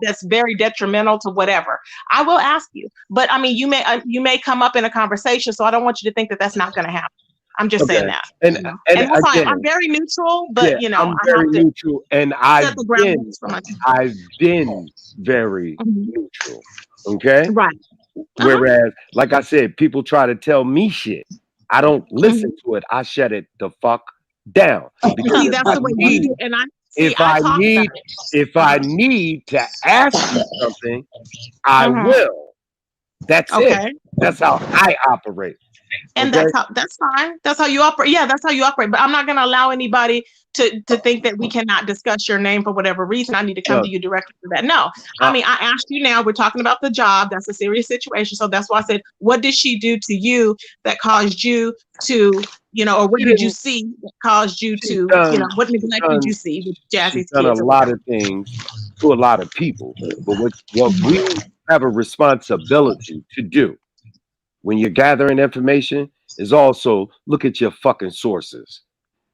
that's very detrimental to whatever, I will ask you. But I mean, you may come up in a conversation, so I don't want you to think that that's not going to happen. I'm just saying Okay. that. And And that's why I'm again, very neutral, yeah, but I'm I very have to neutral, and set the ground rules for myself. I've been very Mhm. neutral. Okay. Right. Uh-huh. Whereas, like I said, people try to tell me shit. I don't listen Mhm. to it. I shut it the fuck down. Because See, that's the way you do, and if I I talk about need, it. if I need to ask you something, I Mhm. will. That's it. Okay. That's how I operate. And Okay. that's fine. That's how you operate. Yeah, that's how you operate. But I'm not going to allow anybody to think that we cannot discuss your name for whatever reason. I need to come No, to you directly for that. No, I uh, mean, I asked you now. We're talking about the job. That's a serious situation. So that's why I said, what did she do to you that caused you to, or what she did you didn't. see that caused you She's to, done. what She's neglect did you done. see with She's Jazzy's done a kids or lot whatever? of things to a lot of people. But what we have a responsibility to do when you're gathering information is also look at your fucking sources.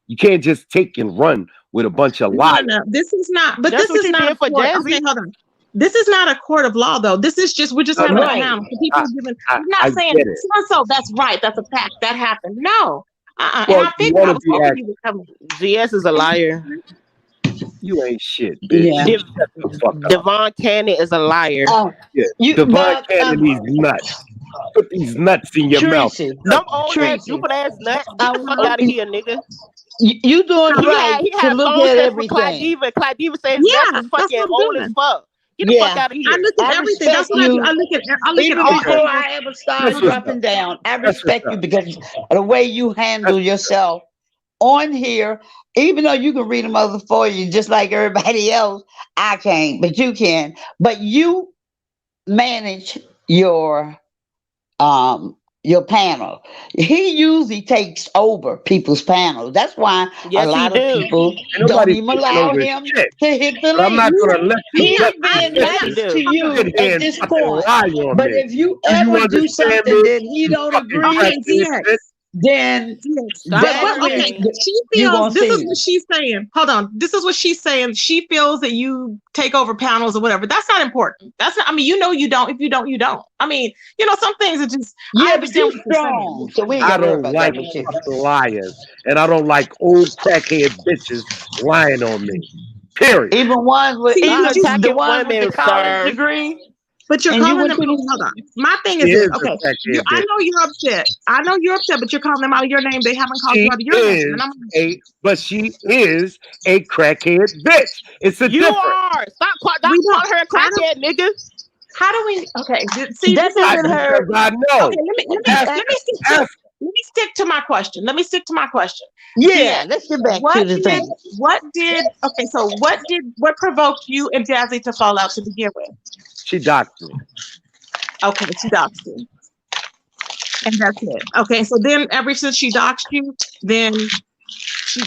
You can't just take and run with a bunch of No, no, liars. no. This is not, but That's this what is you not did a for court. Jazzy. Okay, hold on. This is not a court of law, though. We're just No, having a no, Right. panel. The people I, are giving, I, we're not I saying, get it. so that's right. That's a fact. That happened. No. And Well, I you figured, want I to was be hoping asked, you would come. GS is a liar. you ain't shit, bitch. Yeah. Div- Shut the fuck up. Devon Cannon is a liar. Yeah, You Devon but Kennedy's nuts. Put these nuts in your mouth. Tracy, Them old ass Tracy, stupid ass nuts. Get I the fuck want out of here, nigga. you doing right He to had look phone at sex with everything. Clive. Clive says nuts Yeah, is that's fucking what I'm old as doing. fuck. Get the fuck Yeah, out of I here. look I at everything. That's respect what I do. you. I look at Even all Okay, before angles. I ever that's started what's dropping up. down, I That's what's respect you up. because of the way you That's handle yourself on here. Even though you can read them other for you, just like everybody else, I can't, but you can. But you manage your panel. He usually takes over people's panels. That's why a Yes, he lot of do. people ain't don't nobody even taking allow over him shit. to hit the But I'm not link. gonna let you He's dusty being Yes, he nice bitches to do. you sit here at and this fucking point. lie on But me. if you Do you ever do understand something me? that he You don't fucking agree, Okay, crackhead ZX. bitch. then Stop that's calling her when Okay, name. she you're feels gonna this is see. what she's saying. Hold on. This is what she's saying. She feels that you take over panels or whatever. That's not important. That's not, I mean, you don't. If you don't, you don't. I mean, some things are just, I Yeah, but understand you what you're saying. strong, so we ain't I gotta worry don't about that like with you. fucking liars, and I don't like old crackhead bitches lying on me. Period. See, Stop Even the attacking ones with the women, college sir. degree, but you're and you calling went them, to okay, hold on. My thing She is this, is a okay. crackhead I bitch. know you're upset. I know you're upset, but you're calling them out of your name. They haven't called you She out of your name. is And I'm she is a crackhead bitch. It's a You difference. are. we Stop don't, calling her a I don't, crackhead, nigga. how do we, okay, see, that this is, doesn't Because hurt. I okay, know. Ask let me stick to, ask let me stick to my question. Let me stick to my question. Yeah, DX, let's get back to the thing. okay, so what provoked you and Jazzy to fall out to begin with? she doxed me. Okay, she doxed you. And that's it. Okay, so then ever since she doxed you, then she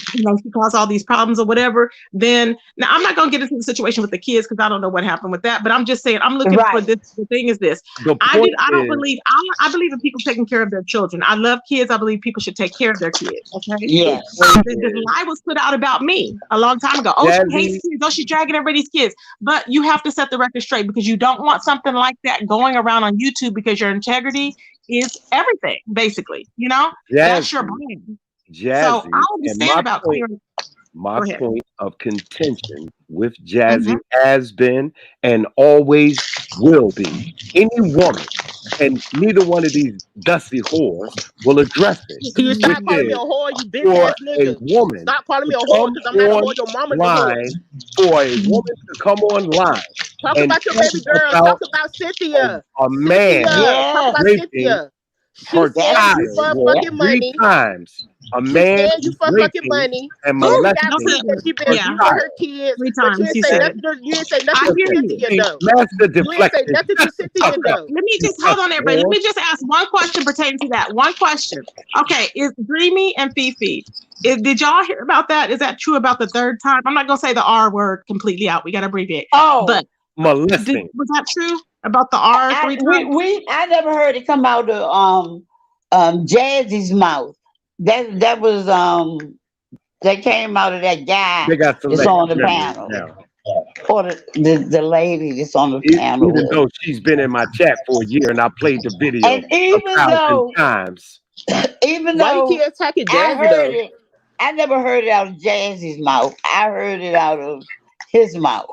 caused all these problems or whatever. Then now I'm not gonna get into the situation with the kids because I don't know what happened with that. But I'm just saying I'm looking for Right. this. The thing is this: The point I don't is, believe I believe in people taking care of their children. I love kids. I believe people should take care of their kids. Okay. the Yes. point This is, lie was put out about me a long time ago. Oh, she hates Jazzy, kids. Oh, she's dragging everybody's kids. But you have to set the record straight because you don't want something like that going around on YouTube because your integrity is everything, basically. That's your Jazzy, brand. So I Jazzy, and understand about clearing. my Go ahead. point of contention with Jazzy Mhm. has been and always will be any woman and neither one of these dusty whores will address it. Can you Which stop calling me is a whore, you bitch for ass a nigga? woman Stop calling me to a whore, come because I'm not a whore. Your mama's a whore. online, for a woman to come online Talk and about your talk baby girl. about Talk about Cynthia. a man Cynthia. Talk Yes, about raping Cynthia. She her said that's you child for yeah. fucking 3 money. times. A She man said you is for fucking raping money. and And she Ooh, got don't molesting say proof that that. she been her Yeah, beating child. her kids. 3 times But you ain't you say said. nothing to, you ain't say I nothing to hear you. Cynthia though. Master You ain't say deflected. nothing to Cynthia Okay, though. let me You just hold on, everybody. Let whore. me just ask one question pertaining to that. One question. Okay, is Dreamy and Fifi? Did y'all hear about that? Is that true about the third time? I'm not gonna say the R word completely out. We gotta abbreviate. Oh, But Molesting. was that true about the R I 3 times? I never heard it come out of Jazzy's mouth. That was that came out of that guy They got that's selective on the memory panel, now. or the lady that's on the panel Even with. though she's been in my chat for a year and I played the video And 1,000 times. even Why you though keep attacking I Jazzy heard though? it, I never heard it out of Jazzy's mouth. I heard it out of his mouth.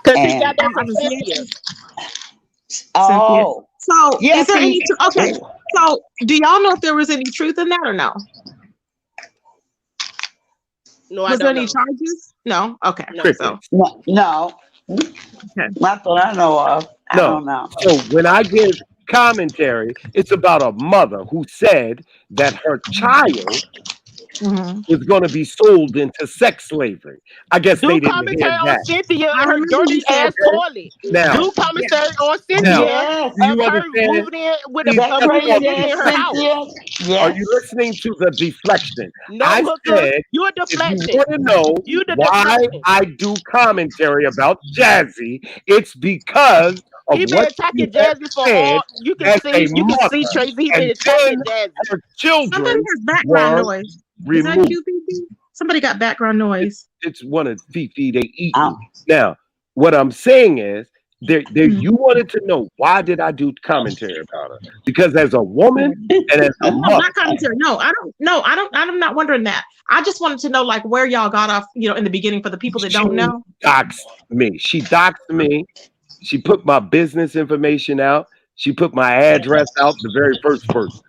Cause he got And that from Out of Cynthia. CX? Cynthia. oh, So yeah, is there see, any okay. So do y'all know if there was any truth in that or no? No, I Was there don't any know. charges? No? Okay. No. So Crickets. no, okay. not that I know of. I No. don't know. So when I give commentary, it's about a mother who said that her child Mhm. was going to be sold into sex slavery. I guess Do they didn't hear commentary on that. Cynthia I and her remember you dirty said ass that. toilet. Now, Do Yeah. commentary on now, Cynthia Yes, do of you her understand? moving in with These that a people are pregnant crazy hooker being in ass her tricked. house. Cynthia. Are you Yes, listening to the deflection? No I hooker. said, You a if you deflection. want to know You the why deflection. I do commentary about Jazzy, it's because of He been what she attacking has Jazzy for said all you can as a see. You can see mother. Tracy. He been And then attacking Jazzy. her Somebody children has background were noise. Is that removed. you, Fifi? Somebody got background noise. It's one of Fifi, they eating. um, Now, what I'm saying is, Mhm. you wanted to know why did I do commentary about her? Because as a woman and as a No, mother, not commentary. No, I don't. No, I don't. I'm not wondering that. I just wanted to know, like, where y'all got off. In the beginning, for the people that she don't know. doxed me. She doxed me. She put my business information out. She put my address out. The very first person.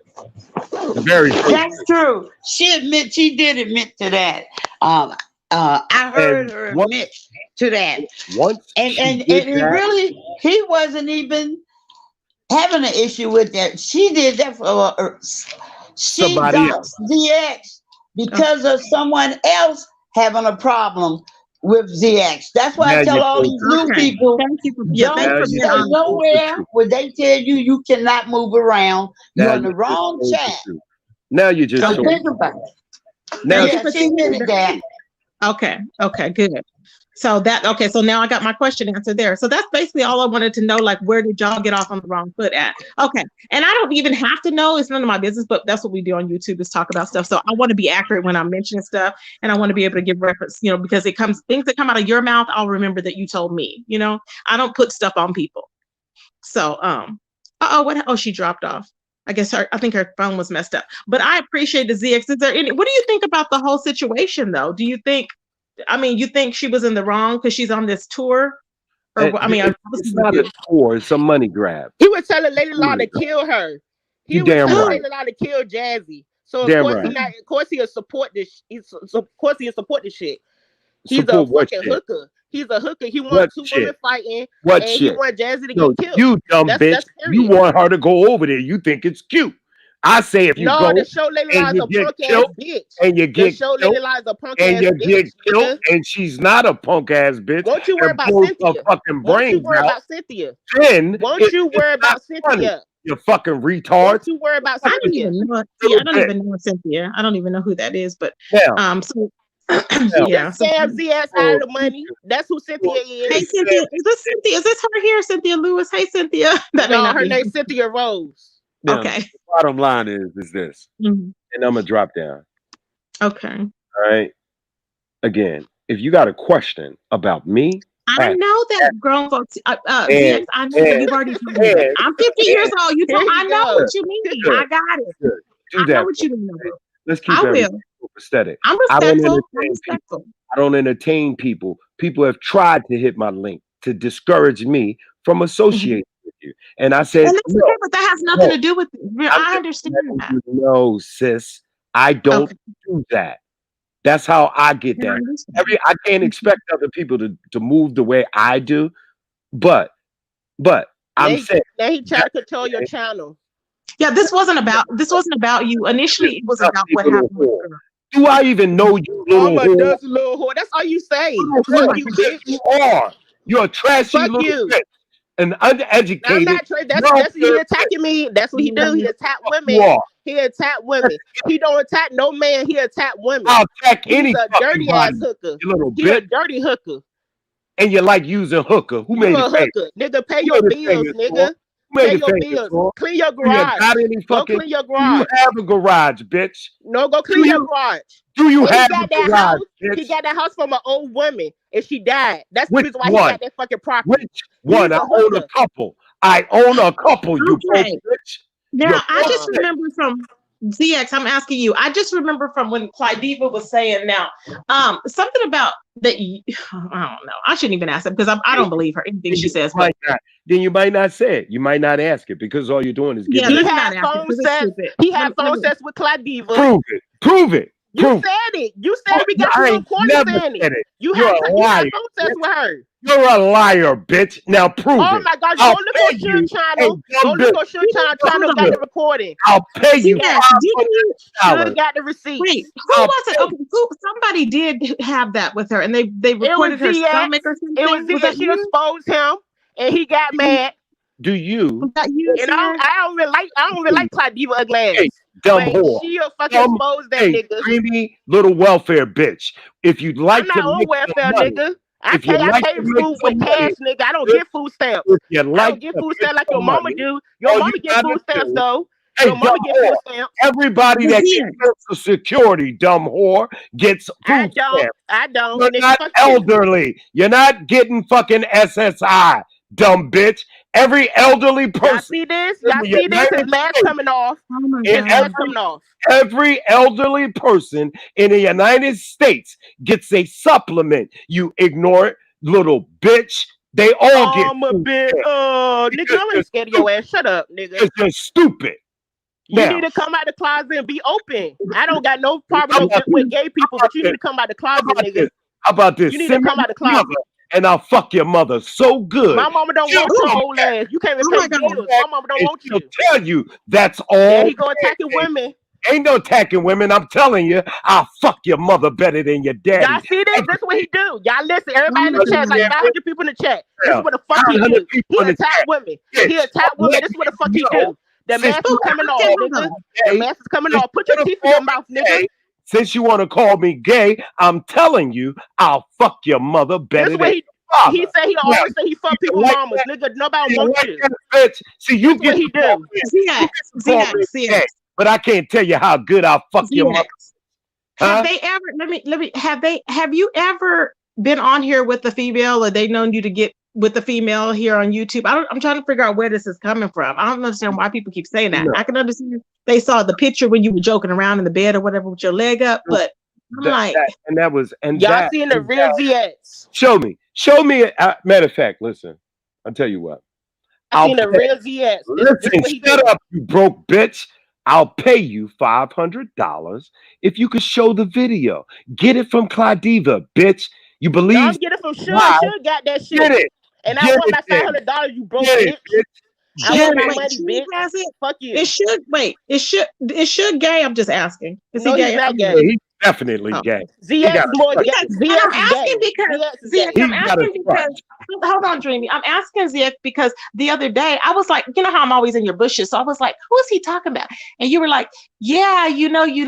The very first. that's true. She did admit to that. I heard And her admit to that, once and she and did and that, he wasn't even having an issue with that. She did that for she somebody else. doxed DX Okay. because of someone else having a problem with ZX. That's why I Now tell you all told these the new truth. Okay. people, Thank you for thank don't you Now for you being stay honest. just told the nowhere truth. where they tell you you cannot move around. You're Now on you the just wrong told the track. truth. Now you just So Okay. told think the about truth. it. Now Thank you she Yeah, for she telling me admitted that. that. Okay. Okay. Good. So okay. So now I got my question answered there. So that's basically all I wanted to know. Like, where did y'all get off on the wrong foot at? Okay. And I don't even have to know. It's none of my business. But that's what we do on YouTube, is talk about stuff. So I want to be accurate when I'm mentioning stuff, and I want to be able to give reference. Because things that come out of your mouth, I'll remember that you told me. I don't put stuff on people. So she dropped off. I think her phone was messed up. But I appreciate the ZX. What do you think about the whole situation though? Do you think, you think she was in the wrong because she's on this tour? Or it's obviously you not a do. tour, it's a money grab. He was telling Lady Law to Money grab. kill her. He You was damn telling right. Lady Law to kill Jazzy. So of Damn course right. of course he'll support this. Of course he'll support this shit. He's a Support what fucking shit? hooker. He's a hooker. He What wants two women shit? fighting, What and he shit? wants Jazzy to No, get killed. you dumb bitch. That's You period. want her to go over there. You think it's cute. I say if you No, go the show Lady Law and is you a get punk ass killed bitch. and you The get show killed Lady Law is a punk and ass you get bitch, killed nigga. and she's not a punk ass bitch Won't you worry and about blows her Cynthia? fucking Won't you brains worry out, about Cynthia? then Won't you it's worry not about funny. Cynthia? You fucking Won't retards. you worry about I don't Cynthia? even know. See, Little I don't bit. even know Cynthia. I don't even know who that is. But Now, so She yeah. just So scammed ZS out of the money. That's who Cynthia hey, is. Cynthia, is this Cynthia? Is this her here, Cynthia Lewis? Hey, Cynthia. That may No, not her be her. name's Cynthia Rose. now, Okay. the bottom line is this, Mhm. and I'm gonna drop down. Okay. All right. Again, if you got a question about me, I ask. know that grown folks, And ZX, I know that you've already told me that. and I'm 50 years and old. Here I you know go. what you mean. good, I got it. good. Do I know that what for you mean. me. Let's keep I will. everything aesthetic. I'm I don't respectful. I'm entertain people. respectful. I don't entertain people. People have tried to hit my link to discourage me from Mhm. associating with you. And I said, And that's no, okay, but that has nothing no, to do with I'm I just understand letting that. you know, sis, I don't Okay. do that. That's how I get And I down. understand. I can't expect other people to move the way I do, but I'm saying Now he trying that to control your channel. Yeah, this wasn't about you. Initially, it was about dusty what little happened with whore. the girl. Do I even know you, I'm little a whore? dusty little whore. That's all you say. Little Oh Fuck my whore, you, God. because bitch. you are. You're a trashy Fuck little you. bitch and I'm uneducated. not tra- You're that's he a attacking me. That's what he do. He attack you women. are. He attack women. He don't attack no man. He attack women. I'll attack He's any a fucking dirty ass body, hooker. you little He a bitch. dirty hooker. And you like using hooker. Who You made it a famous? hooker. Nigga, pay Who your made it bills, famous for? nigga. Who made Pay it your famous bills. for? Clean your Do you garage. got any Go fucking? clean your Do you garage. have a garage, bitch? No, go Do clean your you garage. do you And he have got a that garage, house. bitch? He got that house from an old woman, and she died. That's the Which reason why he one? got that fucking property. Which He's one? I a own a hooker. couple. I own a couple, you broke Okay. bitch. Now, You I broke just Uh-uh. bitch. remember from ZX, I'm asking you, I just remember from when Clydiva was saying now, something about that, I don't know. I shouldn't even ask it because I don't believe her, anything Then she you says, but might not. Then you might not say it. You might not ask it because all you're doing is yeah, giving He let it. me had not ask it phone because it's sex. stupid. He Let had me, let phone me, sex with Clydiva. Prove it. Prove it. You Prove it. said it. You said it. We got you I on ain't corner never saying said it. it. You You're had a you had liar, phone sex bitch. with her. You're a liar, bitch. Now prove Oh it. my gosh, go I'll look pay on Sugar you a channel. Go dumb look bitch. on Sugar channel. Channel hold got on. the recording. I'll pay you ZX, didn't you, Sugar $500. got the wait, receipts. who I'll was it? pay Okay, somebody did have that with her and they It was recorded her ZX. stomach or It was something. Was ZX. that She you? exposed him, and he got mad. Do you? Was that you, And ZX? I don't really like Clydiva ugly Hey, ass. dumb But whore. she'll fucking Dumb, expose that hey, nigga. creamy little welfare bitch. If you'd I'm like to not on make some welfare, money, nigga. if you'd I like pay to make food with some cash, money, nigga. I don't if, get food stamps. if you'd I like don't get to food make stamps like your some mama money, do. Your all you mama get gotta food stamps do, though. hey, Your mama dumb get food whore. stamps. Everybody But that gets ZX, Social Security, dumb whore, gets food stamps. I don't, You're nigga. not Fuck you. elderly. You're not getting fucking SSI, dumb bitch. Every elderly Y'all person see this? in Y'all the see this? His United mask States, coming off. oh my in His mask God. coming off. every elderly person in the United States gets a supplement. You ignore it, little bitch. They all get I'm a food bit, stamps nigga, because I'm you're already scared of your stupid. ass. Shut up, nigga. Because you're stupid. You Now, need to come out the closet and be open. I don't got no problem how about with this? gay How people, about but you need this? to come out the How closet, about nigga. this? How about You this? need to Send me come out the your closet. mother and I'll fuck your mother so good. My mama don't She'll want your come old back. ass. You can't even Oh pay my God. bills. My mama don't And want she'll you. tell you that's There all. he go attacking women. Ain't no attacking women. I'm telling you, I'll fuck your mother better than your daddy. Y'all see this? This is what he do. Y'all listen. Oh Everybody in my the chat, like God. 500 people in the chat. This is Now, what the fuck he 900 do. people He in the attack chat. women. Bitch, He attack women. let This is me what the fuck he know. do. The Since mask you is Oh, coming okay, off, hold nigga. on. The gay, mask is coming since off. Put you your wanna teeth in call your me mouth, nigga. gay, since you want to call me gay, I'm telling you, I'll fuck your mother This better is than what your he father. said. He Now, always say he do fuck you people like mamas, that? nigga. Nobody Do you wants like you. that, bitch? See, This you is what get he to call do. me, ZX, ZX, gay, ZX, but I can't tell you how good I'll fuck your mother, ZX. Have huh? they ever, have you ever been on here with the female or they known you to get with the female here on YouTube? I'm trying to figure out where this is coming from. I don't understand why people keep saying that. No. I can understand they saw the picture when you were joking around in the bed or whatever with your leg up, but I'm like, Y'all seeing the real ZX. Show me. Matter of fact, listen. I'll tell you what. I I'll seen the pay. real ZX. This Listen, what he shut do. up, you broke bitch. I'll pay you $500 if you could show the video. Get it from Clydiva, bitch. You No, believe I'm getting from Suge. lies? Suge got that shit. Get it. And I Get want it my then. $500, you broke Get bitch. it, bitch. I Get want Suge, my it. wait, money, Suge bitch. has it? Fuck you. Is Suge gay? I'm just asking. Is he No, he's gay? not I'm Yeah, gay. he's definitely oh. gay. He ZX got is more a gay. Yes, and ZX I'm is asking gay. because ZX is Ziak, gay. I'm He's got a asking crutch. because hold on, Dreamy. I'm asking Ziak because the other day I was like, you know how I'm always in your bushes, so I was like, who is he talking about? And you were like, yeah, you know, you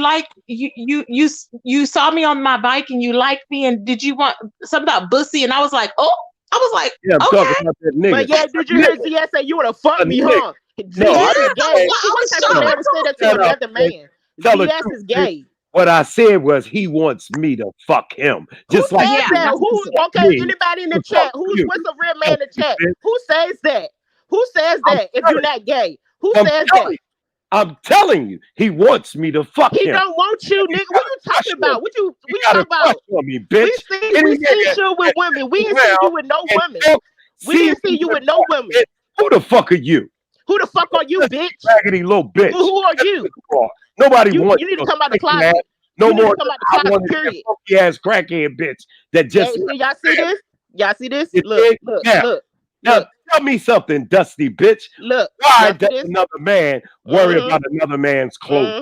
saw me on my bike and you liked me, and did you want something about bussy? And I was like, oh, I was like, Yeah, I'm talking okay, about that nigga. But yeah, did you hear ZX say you wanna A fuck me, nigga. huh? No, yeah, I ZX didn't is gay. say I What was type of shocked. no. man I would say told that to Shut up, another bitch. man? Tell the ZX truth, is bitch. gay. What I said was he wants me to fuck him. Who Just like says yeah, that? that's what he Who? said. Okay, me anybody in the to fuck chat? you. What's a real man Fuck in the you, chat? bitch. Who says that? Who says I'm that? If you're telling not gay, who I'm says telling that? you. I'm telling you. He wants me to fuck He him. don't want you, He nigga. got What a you crush talking on about? me. What you He got a talking crush about? on me, bitch. We Any seen nigga you with that women. We sits didn't see around you with no and women. don't We see didn't me see you with with no fuck, women. bitch. Who the fuck are you? Who the fuck are you, bitch? Raggedy little bitch. Who are you? Nobody You wants need to your come out the funky ass. closet. No You need to more. come out the I closet, wanted that period. funky ass crackhead bitch that just. Hey, see, y'all see this? Y'all see this? You Look, dig? look, Now, look, now look, tell me something, dusty bitch. look. Why Y'all see does this? another man worry about another man's clothes?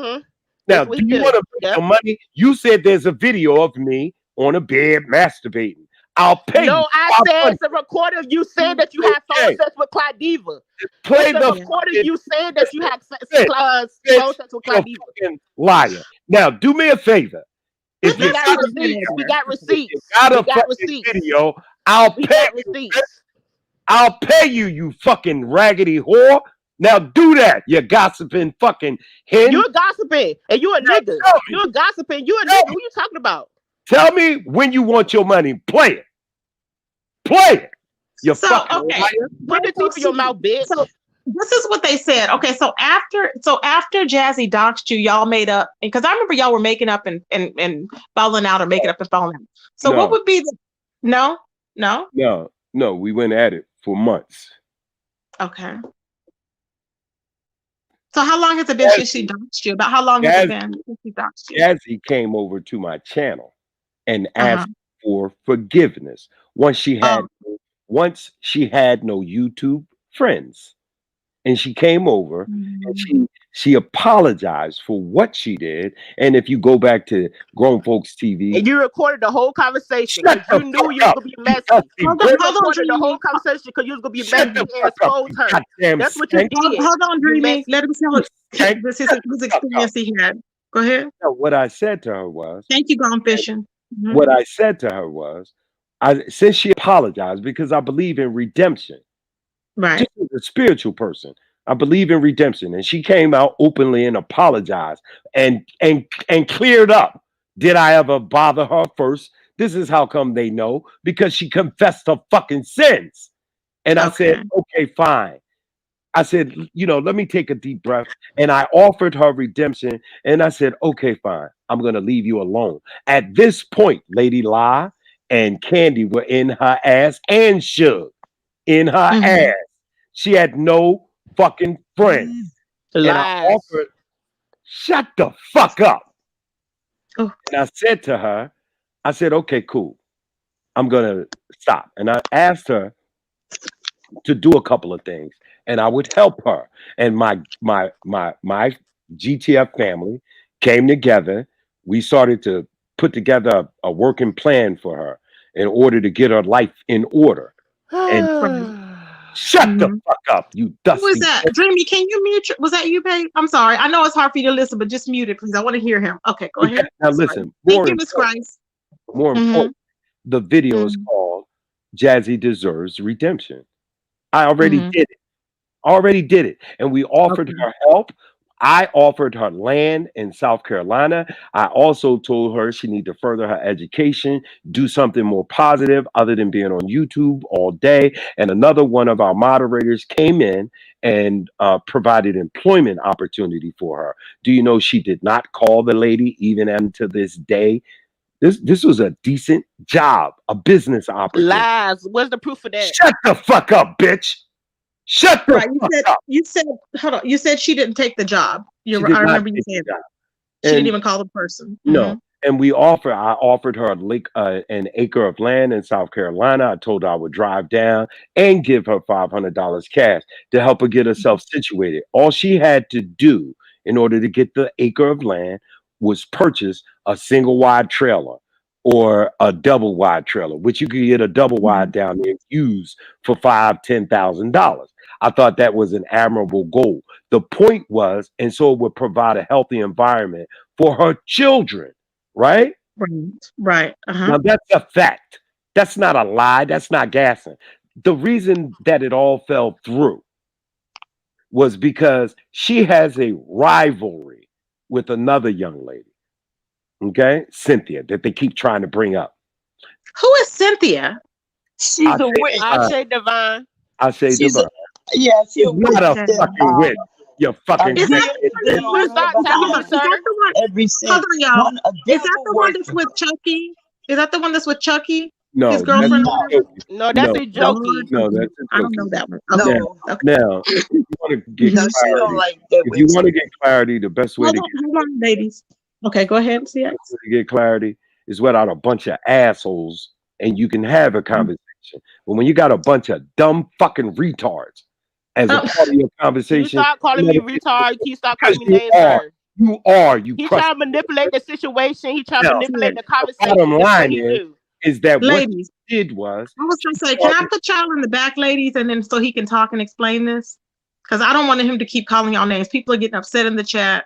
Now, That's what do he you do. want to make Yep. some money? You said there's a video of me on a bed masturbating. I'll pay you. No, I said it's a recording of you saying that you had phone Okay. sex with Clyde Diva. Play It's a the recording of you saying that you had bitch. phone sex with You're a Clyde Diva. fucking liar. Now, do me a favor. If We you got got a receipts. video, We got if you receipts. got We a got fucking receipts. video, I'll We pay got you. receipts. I'll pay you, you fucking raggedy whore. Now do that, you gossiping fucking hen. You're gossiping, and you a nigga. tell me. You're gossiping. You a Tell nigga. me. Who you talking about? Tell me when you want your money. Play it. Play it. You So, fucking okay. liar. Put the teeth in your mouth, bitch. So this is what they said. Okay, so after Jassy doxed you, y'all made up because I remember y'all were making up and falling out or making up and falling out. So No. what would be the no? No, we went at it for months. Okay. So how long has it been since she doxed you? About how long has it been since she doxed you? Jazzy came over to my channel and asked for forgiveness once she had no YouTube friends. And she came over and she apologized for what she did. And if you go back to Grown Folks TV, And you recorded the whole conversation shut because the you fuck knew you was up, gonna be you messy. dusty You Hold bitch. on, recorded the Dreamy. whole conversation because you was gonna be Shut messy the and fuck up, expose you her. goddamn That's what you skank. did. Hold on, You Dreamy. messy. Let him see You skank. his Shut the his fuck up. experience he had. Go ahead. No, what I said to her was, Thank you, Gone Fishing. Mhm. what I said to her was, since she apologized, because I believe in redemption, Right. just as a spiritual person, I believe in redemption, and she came out openly and apologized and cleared up. Did I ever bother her first? This is how come they know, because she confessed her fucking sins. And I said, okay, fine. I said, let me take a deep breath. And I offered her redemption. And I said, okay, fine. I'm going to leave you alone. At this point, Lady La and Candy were in her ass and Suge in her ass. She had no fucking friends. And I Lies. offered, shut the fuck up. Oh. And I said to her, I said, okay, cool. I'm going to stop. And I asked her to do a couple of things, and I would help her. And my GTF family came together. We started to put together a working plan for her in order to get her life in order. And shut the fuck up, you dusty. Who is that? Dreamy, can you mute? Was that you, babe? I'm sorry. I know it's hard for you to listen, but just mute it, please. I want to hear him. Okay, go ahead. Now listen. Thank you, Miss Grice. More important, the video is called Jazzy Deserves Redemption. I already did it. And we offered her help. I offered her land in South Carolina. I also told her she needed to further her education, do something more positive other than being on YouTube all day. And another one of our moderators came in and provided employment opportunity for her. Do you know she did not call the lady even unto this day? This was a decent job, a business opportunity. Lies. Where's the proof of that? Shut the fuck up, bitch. Shut the fuck up. You said, hold on. You said she didn't take the job. I remember you saying that. She didn't even call the person. No. And I offered her an acre of land in South Carolina. I told her I would drive down and give her $500 cash to help her get herself situated. All she had to do in order to get the acre of land was purchase a single wide trailer or a double wide trailer, which you could get a double wide down there and use for $5,000-$10,000. I thought that was an admirable goal. The point was, and so it would provide a healthy environment for her children, right? Right. Now that's a fact. That's not a lie. That's not gassing. The reason that it all fell through was because she has a rivalry with another young lady, okay? Cynthia, that they keep trying to bring up. Who is Cynthia? She's a witch. I say Divine. I say Divine. She's not a fucking witch. You fucking Is that every Hold on, y'all. Is that the one that's with Chucky? Is that the one that's with Chucky? His No, that's girlfriend or No, whatever? a jokey. No, that's No, a no, jokey. no, that's a I don't know jokey. that one. Okay. Now, no, Okay. now, if you want to get no. She don't clarity, like that if way you want too. to get clarity, the best way Hold on, ladies. Okay, go ahead, CX. to get clarity is without a bunch of assholes, and you can have a conversation. But when you got a bunch of dumb fucking retards as a Um, part of your Can you conversation, stop calling me retard? Can you stop because calling me names, sir? you He crush. trying to manipulate the situation. He trying to Now, manipulate the the bottom conversation. That's what line he do. is that what ladies, you did was I was gonna say, can I started. put y'all in the back, ladies, and then so he can talk and explain this? Because I don't want him to keep calling y'all names. People are getting upset in the chat,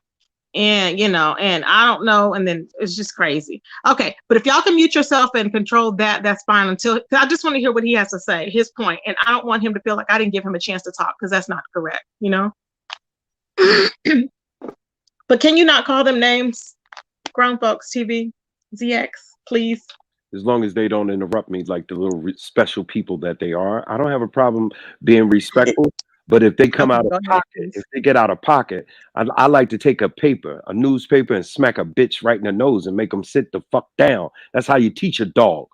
and and I don't know, and then it's just crazy. Okay, but if y'all can mute yourself and control that, that's fine. Until I just want to hear what he has to say, his point, and I don't want him to feel like I didn't give him a chance to talk because that's not correct, But can you not call them names, grown folks? TV, ZX, please. As long as they don't interrupt me like the little special people that they are, I don't have a problem being respectful. But if they come Okay, out of go ahead, pocket, please. if they get out of pocket, I like to take a newspaper, and smack a bitch right in the nose and make them sit the fuck down. That's how you teach a dog.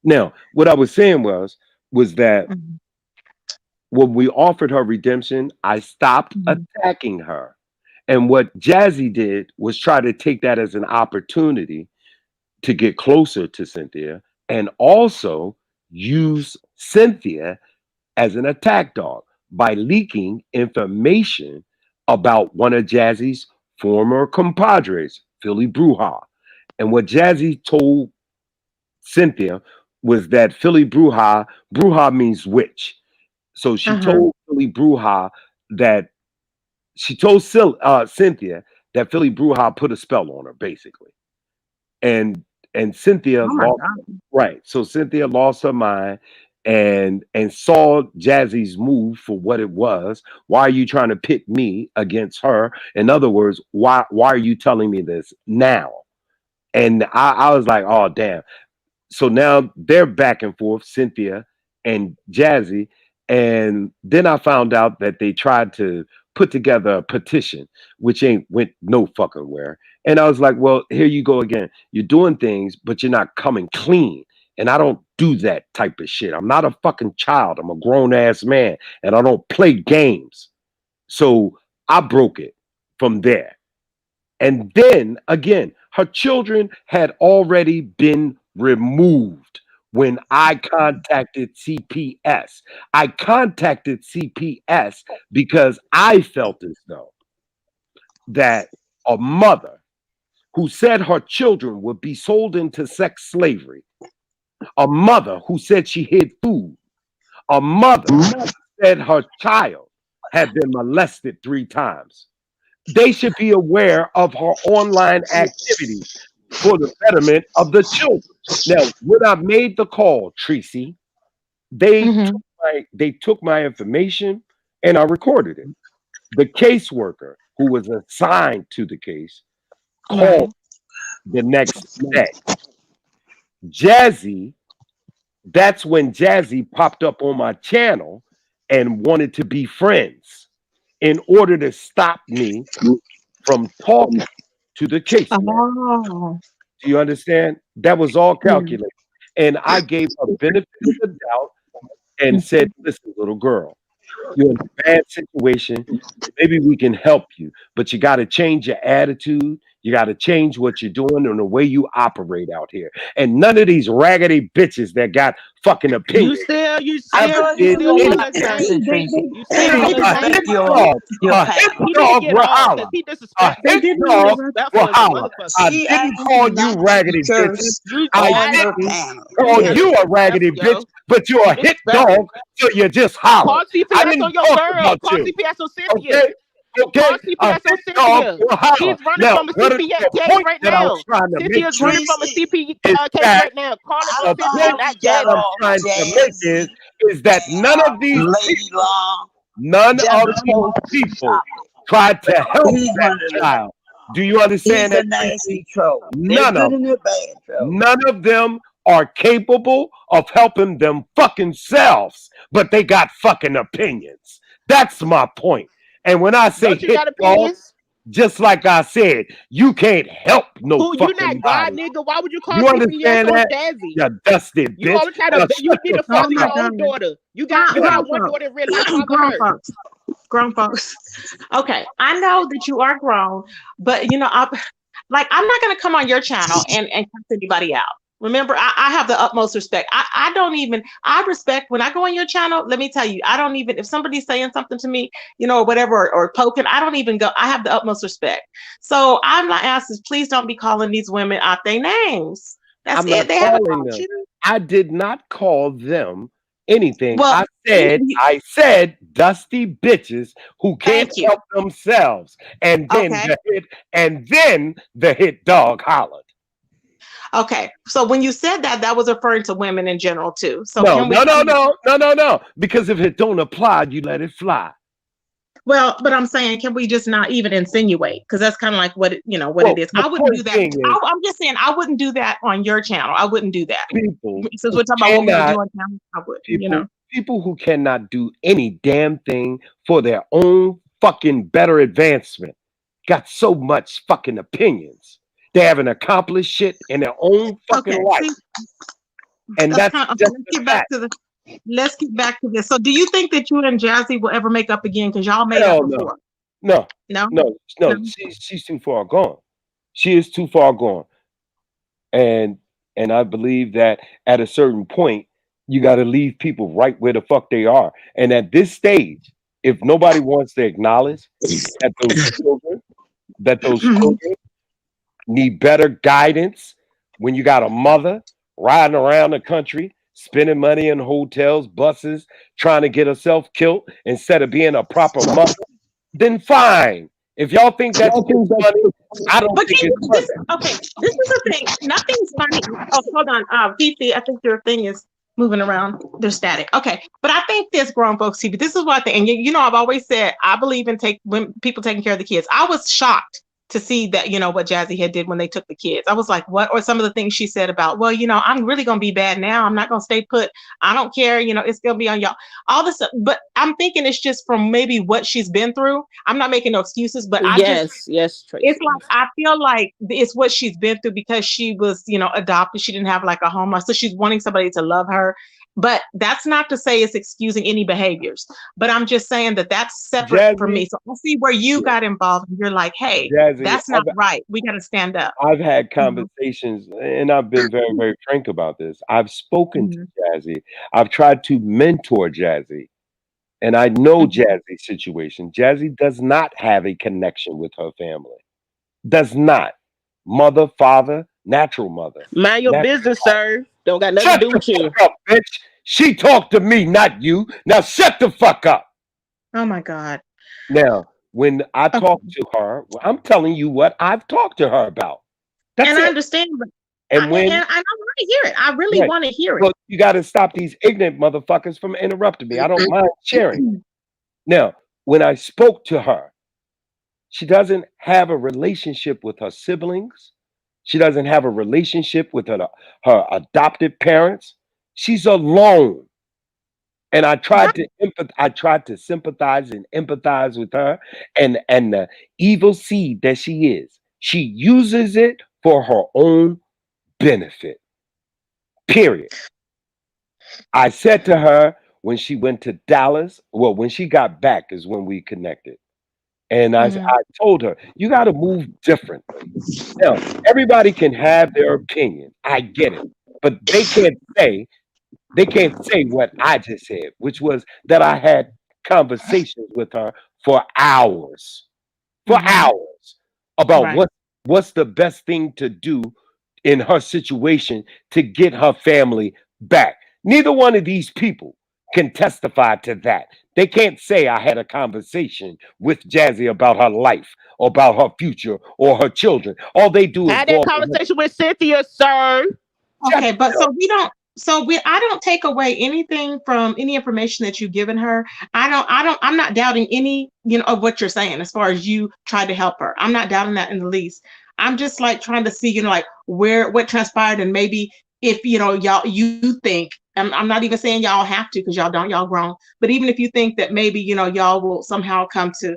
Now, what I was saying was that Mhm. when we offered her redemption, I stopped Mhm. attacking her. And what Jassy did was try to take that as an opportunity to get closer to Cynthia and also use Cynthia as an attack dog by leaking information about one of Jazzy's former compadres, Philly Bruja. And what Jazzy told Cynthia was that Bruja means witch. So she Uh-huh. told Philly Bruja that Cynthia that Philly Bruja put a spell on her, basically. And Cynthia Oh my lost. God. Right. So Cynthia lost her mind and saw Jazzy's move for what it was. Why are you trying to pit me against her? In other words, why are you telling me this now? And I was like, oh damn. So now they're back and forth, Cynthia and Jassy. And then I found out that they tried to put together a petition, which ain't went no fucking where. And I was like, well, here you go again. You're doing things, but you're not coming clean. And I don't do that type of shit. I'm not a fucking child. I'm a grown ass man and I don't play games. So I broke it from there. And then again, her children had already been removed when I contacted CPS. I contacted CPS because I felt as though that a mother who said her children would be sold into sex slavery, a mother who said she hid food, a mother said her child had been molested 3 times. They should be aware of her online activities for the betterment of the children. Now, when I made the call, Tracy, Mm-hmm. they took my information and I recorded it. The caseworker who was assigned to the case called Right. the next day. Jazzy, that's when Jazzy popped up on my channel and wanted to be friends in order to stop me from talking to the caseworker. Oh. Do you understand? That was all Yeah. calculated. And I gave her benefit of the doubt and said, listen, little girl, you're in a bad situation. Maybe we can help you, but you got to change your attitude. You got to change what you're doing and the way you operate out here. And none of these raggedy bitches that got fucking You opinions still, you I ever still, know you you did still gonna doing put anything. the your same. person, Tracy. You They still gonna doing the A same hit expect fucking. your dog, your a hit paper. He didn't dog get will off because holler. he A They disrespectful. hit did He really dog rough. will disrespectful as a holler. motherfucker. I She didn't asked call you you not to raggedy put your bitches. You, I on I, her didn't panel. you call hella Period. you a raggedy disrespectful, bitch, yo. but you're You a hit disrespectful. dog, so you just hollered. Call I CPS didn't on your talk girl. about Call you. CPS on Cynthia. Okay? Call Okay? A CPS on hit dog Cynthia. will holler. He's running Now, from a what is CPS the case point right that I was now. trying to make Cynthia's here running from a Tracy, CP is case that right now. Call it on how the Cynthia, long point you not that got I'm Jazzy. off trying to make Jazzy is that none of and these Lady people, Long? none Them of these folks people stop it. tried to help He's that one of them. child. Do you understand He's a that, Tracy? nasty troll. They're None of good them. and they're bad trolls. None of them are capable of helping them fucking selves, but they got fucking opinions. That's my point. And when I say Don't you hit got dog, opinions? Just like I said, you can't help no Who you fucking not God, body. nigga? Why would you call You CPS understand on that? Jazzy? You dusty You bitch. always try to Now you shut need the to Oh fuck father my your up. own God. daughter. You got Grown one folks. daughter in real life. Father Grown her. folks. Grown folks. Okay, I know that you are grown, but I'm not gonna come on your channel and cuss anybody out. Remember, I have the utmost respect. I don't even I respect when I go on your channel. Let me tell you, I don't even if somebody's saying something to me, or whatever, or poking, I don't even go. I have the utmost respect. So I'm not asking, please don't be calling these women out their names. That's I'm not it. They haven't calling called them. you. I did not call them anything. Well, I said dusty bitches who can't thank you. help themselves. Okay. And then the hit dog hollered. Okay. So when you said that, that was referring to women in general too. So No, can no, we no, please? no, no, no, no. Because if it don't apply, you let it fly. Well, but I'm saying, can we just not even insinuate? Because that's kind of like what it Well, is. the I wouldn't do point that. being is I'm just saying, I wouldn't do that on your channel. I wouldn't do that. people Since who we're talking about what we would do cannot on channel, I wouldn't. people who cannot do any damn thing for their own fucking better advancement got so much fucking opinions. They haven't accomplished shit in their own fucking Okay. life. See, And that's that's kind of okay. just the fact. Let's get back to this. So, do you think that you and Jassy will ever make up again? Because y'all made up Hell no. before. No, No, no, no. no. She's too far gone. She is too far gone. And I believe that at a certain point, you got to leave people right where the fuck they are. And at this stage, if nobody wants to acknowledge that those Mhm. children need better guidance when you got a mother riding around the country, spending money in hotels, buses, trying to get herself killed instead of being a proper mother, then fine. If y'all think that shit's funny, I don't But think can it's you? funny. Okay. This is the thing. Nothing's funny. Oh, hold on. Fifi, I think your thing is moving around. There's static. Okay, but I think this grown folks TV. This is what I think, and I've always said I believe in when people taking care of the kids. I was shocked to see that what Jazzy had did when they took the kids. I was like, what? Or some of the things she said about, well, I'm really gonna be bad now. I'm not gonna stay put. I don't care. It's gonna be on y'all. All this stuff. But I'm thinking it's just from maybe what she's been through. I'm not making no excuses, but Yes, it's Tracy. like I feel like it's what she's been through because she was, adopted. She didn't have like a home, so she's wanting somebody to love her. But that's not to say it's excusing any behaviors. But I'm just saying that that's separate from Jazzy, me. So I see where you yeah, got involved, and you're like, "Hey, Jazzy, that's not right. We got to stand up." I've had Mhm. conversations and I've been very, very frank about this. I've spoken to Mhm. Jazzy. I've tried to mentor Jazzy. And I know Mhm. Jazzy's situation. Jazzy does not have a connection with her family. Does not. Mother, father, natural mother. Mind your Natural. business, sir. Don't got nothing to Shut do the with you. fuck up, bitch. She talked to me, not you. Now shut the fuck up. Oh my God. Now, when I talk Okay. to her, well, I'm telling you what I've talked to her about. That's And I it. understand, but And when I want to hear it. I really right. want to hear it. Well, you got to stop these ignorant motherfuckers from interrupting me. I don't mind sharing. Now, when I spoke to her, she doesn't have a relationship with her siblings. She doesn't have a relationship with her adopted parents. She's alone. And I tried to sympathize and empathize with her and the evil seed that she is. She uses it for her own benefit. Period. I said to her when she went to Dallas, well, when she got back is when we connected. And Mhm. I told her, you got to move differently. Now, everybody can have their opinion. I get it. But they can't say what I just said, which was that I had conversations with her for Mhm. hours about Right. what's the best thing to do in her situation to get her family back. Neither one of these people can testify to that. They can't say I had a conversation with Jazzy about her life or about her future or her children. All they do is Had go that up and conversation with Cynthia, sir. Okay, shut but up. I don't take away anything from any information that you've given her. I'm not doubting any, of what you're saying as far as you tried to help her. I'm not doubting that in the least. I'm just like trying to see, like what transpired and maybe if, you think, I'm not even saying y'all have to because y'all don't, y'all grown, but even if you think that maybe, y'all will somehow come to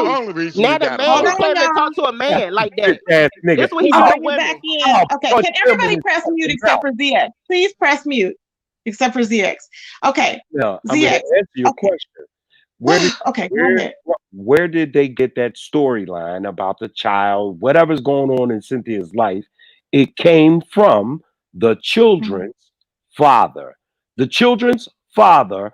do. only reason Now you the got a man Hold he on, vote. can't even y'all. talk to a man like Bitch that. ass nigga. That's what he We do to bring you women. back in. I'll Okay, punch can him in everybody his press mute fucking except mouth. for ZX? Please press mute except for ZX. Okay, Now, I'm going ZX. to answer your Okay, question. Where did okay, go ahead. where did they get that storyline about the child, whatever's going on in Cynthia's life? It came from the Mhm. children's father. The children's father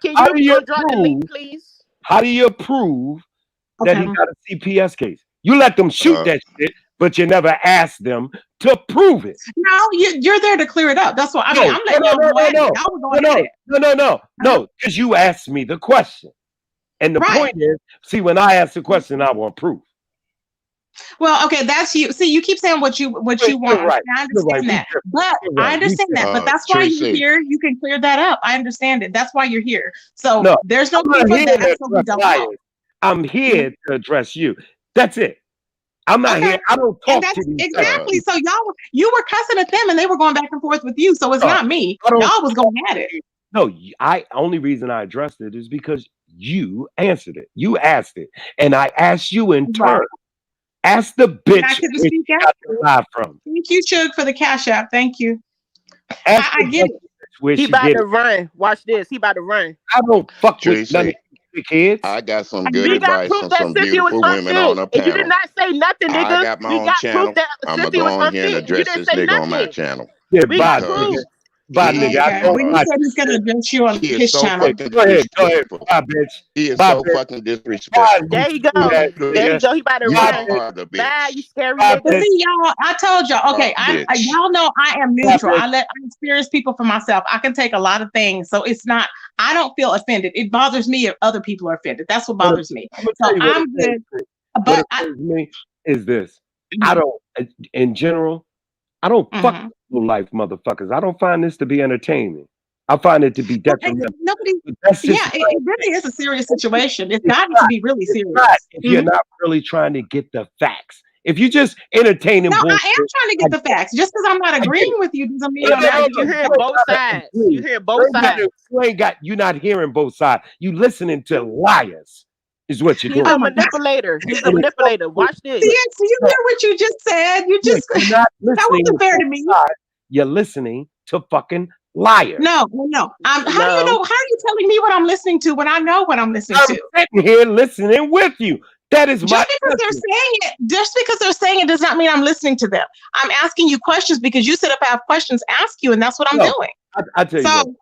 can How you do you drop the prove? link, please? How do you prove that Okay. he got a CPS case? You let them shoot that shit, but you never ask them to prove it. No, you're there to clear it up. That's what I mean. No, I'm letting y'all go at it. Y'all were going at it. no, because you asked me the question. And the Right. point is, see, when I ask the question, I want proof. Well, okay, that's you. See, you keep saying what you You're want. right. I You're right. understand We that, different. but You're I right. We understand that. different. But that's why you're Tracy, here. You can clear that up. I understand it. That's why you're here. So No, there's no I'm need not for here to that. So we address don't know. liars. I'm here to address you. That's it. I'm not Okay. here. I don't And talk that's to these things. exactly. So you were cussing at them, and they were going back and forth with you. So it's No, not me. I don't. Y'all was going at it. No, I only reason I addressed it is because you answered it. You asked it, and I asked you in Right. turn. Ask the And I bitch couldn't where speak she out. got the lie from. Thank you, Chug, for the cash app. Thank you. Ask I the get bitch it. where He she about get to it. run. Watch this. He about to run. I don't fuck with none of Tracy, you kids. I got some I good We get it. got advice proof from that some Cynthia was beautiful women on unfit. the And you did panel. not say nothing, I nigga. got my We own got proof channel. that I'm gonna Cynthia go was on here and unfit. And you address didn't this say nigga on my nothing. channel Yeah, We got bye, nigga. proof. because Bye, nigga. I he Okay. don't Well, he watch said he's going to address you on he is his so channel. it. fucking Go ahead. Go ahead. disrespectful. Bye, bitch. He is Bye, so bitch. fucking Bye, disrespectful. you There you go. stupid ass There you nigga. go. He about to You Bye, run. bitch. are the Bye, bitch. you scary Bye, nigga. But bitch. see, y'all, I told y'all, You are okay, the bitch. y'all know I am Bye, neutral. bitch. I experience people for myself. I can take a lot of things. So it's not, I don't feel offended. It bothers me if other people are offended. That's what What bothers me. I'm gonna So tell you what I'm good. offends me. But What offends me is this. I don't, in general, I don't fuck Mhm. with real life motherfuckers. I don't find this to be entertaining. I find it to be detrimental. Nobody, That's just yeah, my it really is a serious opinion. situation. It's It's gotten to not. be really It's serious. not if you're Mhm. not really trying to get the facts. If you just entertaining No, I bullshit, am trying to I get the get it. facts. Just because I'm not I get agreeing it. with you doesn't mean No, I'm no, not no, Baby, no. you getting You hearing facts. ain't both gotta sides. agree. You hearing both sides. You not hearing both sides. You listening to liars is what you're He's doing. a Oh my God. manipulator. He's a And it's so manipulator. Watch this. See, so you no, hear what you just said? You yeah, just, you're not that listening wasn't to fair both to me. sides. You're listening to fucking liars. No. How do you No. know? How are you telling me what I'm listening to when I know what I'm listening I'm to? sitting here listening with you. That is my Just because they're saying it does not mean I'm listening to them. I'm asking you questions because you said if I have questions, ask you, and that's what I'm no. doing. I tell you So,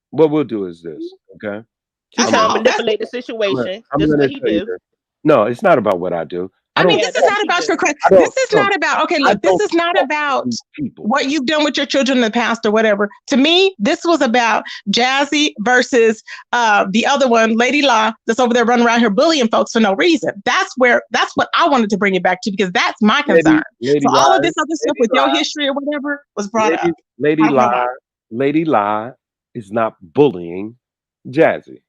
what we'll do is this, okay? He I'm trying to gonna, oh, that's manipulate the I'm gonna, situation. I'm This is gonna what he tell you do. this. No, it's not about what I do. I mean, Yeah, this is that's what not he about your do. question. I don't, This is not about, okay, I look, this don't is not talk to about these people. what you've done with your children in the past or whatever. To me, this was about Jassy versus the other one, Lady Law, that's over there running around here bullying folks for no reason. That's what I wanted to bring it back to because that's my concern. Lady So all of Lies, this other stuff Lady with your Lies, history or whatever was brought up. Lady I don't know why. Lie, Lady Lie is not bullying Jassy.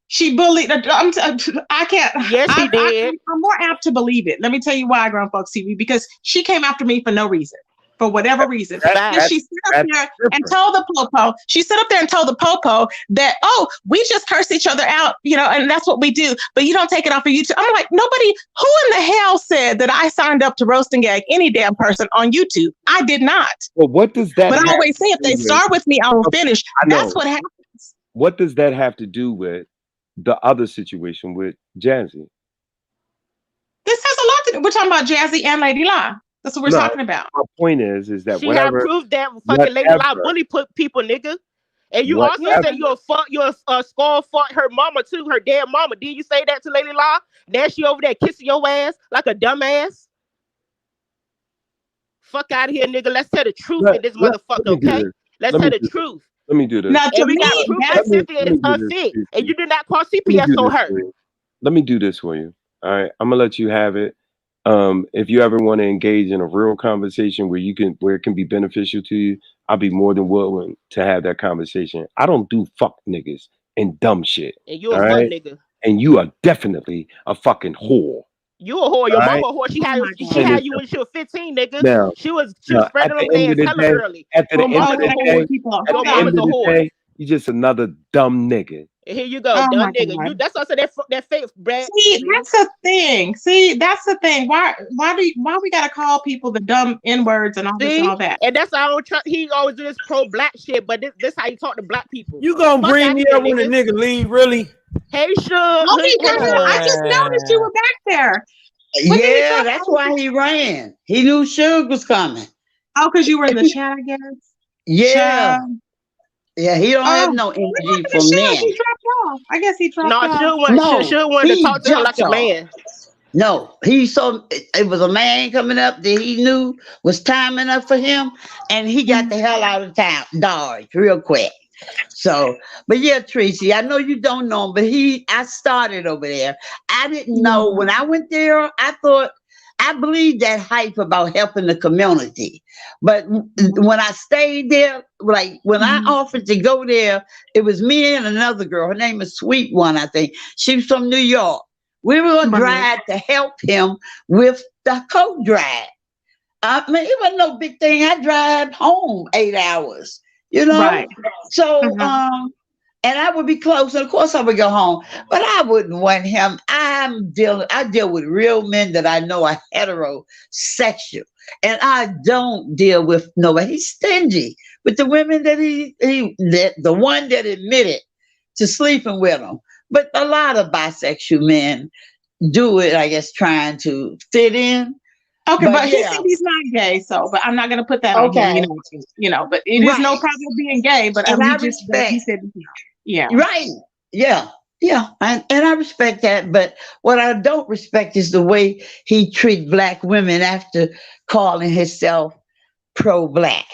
She bullied. I can't. Yes, he did. I'm more apt to believe it. Let me tell you why, Grown Folks TV, because she came after me for no reason, for whatever reason. And she sat up there and told the popo. She sat up there and told the popo that, oh, we just curse each other out, and that's what we do. But you don't take it off of YouTube. I'm like, nobody. Who in the hell said that I signed up to roast and gag any damn person on YouTube? I did not. Well, what does that? But I have always say, if to they do start with me, I will with? finish. I know. That's what happens. What does that have to do with the other situation with Jassy? This has a lot to do. We're talking about Jassy and Lady La. That's what we're talking about. My point is that She had proof that fucking Lady Lie bully put people, nigga. And you also said you're a skull fought her mama too, her dead mama. Did you say that to Lady Law? Now she over there kissing your ass like a dumbass. Fuck out of here, nigga. Let's tell the truth in this motherfucker, okay? Let's tell the truth. Let me do this. Now, And we got proof that Cynthia is unfit, and you did not call CPS on her. Let me do this for you. All right, I'm gonna let you have it. If you ever want to engage in a real conversation where it can be beneficial to you, I'll be more than willing to have that conversation. I don't do fuck niggas and dumb shit. And you a fuck nigga. And you are definitely a fucking whore. You a whore. Your mama a whore. She had you when she was 15, nigga. Now, she was spreading them legs hella early. At the end of the day, you just another dumb nigga. And here you go, dumb nigga. That's also that fake Brad. See, that's the thing. Why we gotta call people the dumb N-words and all this and all that? And that's our own he always do this pro-black shit, but this how you talk to black people. You gonna bring me up when the nigga leave, really? Hey, sure. I just noticed you were back there. Yeah, that's why he ran. He knew Suge was coming. Oh, because you were in the chat, I guess. Yeah. Yeah, he don't have no energy from men. He dropped off. I guess he dropped off. Sure wanted to talk to her like a man. No, it was a man coming up that he knew was time enough for him, and he got the hell out of town, Dodge, real quick. So, but yeah, Tracy, I know you don't know him, but I started over there. I didn't know when I went there. I thought I believe that hype about helping the community. But when I stayed there, like when I offered to go there, it was me and another girl. Her name is Sweet One, I think. She was from New York. We were going to drive to help him with the coat drive. I mean, it wasn't no big thing. I drive home 8 hours, you know? Right. So, and I would be close, and of course I would go home, but I wouldn't want him. I deal with real men that I know are heterosexual, and I don't deal with nobody. He's stingy with the women that the one that admitted to sleeping with him. But a lot of bisexual men do it, I guess, trying to fit in. Okay, but he said he's not gay, so but I'm not gonna put that on him, but it is no problem being gay, but and I just respect. he said he's not. Yeah. Right. Yeah. Yeah. And I respect that. But what I don't respect is the way he treat black women after calling himself pro-black.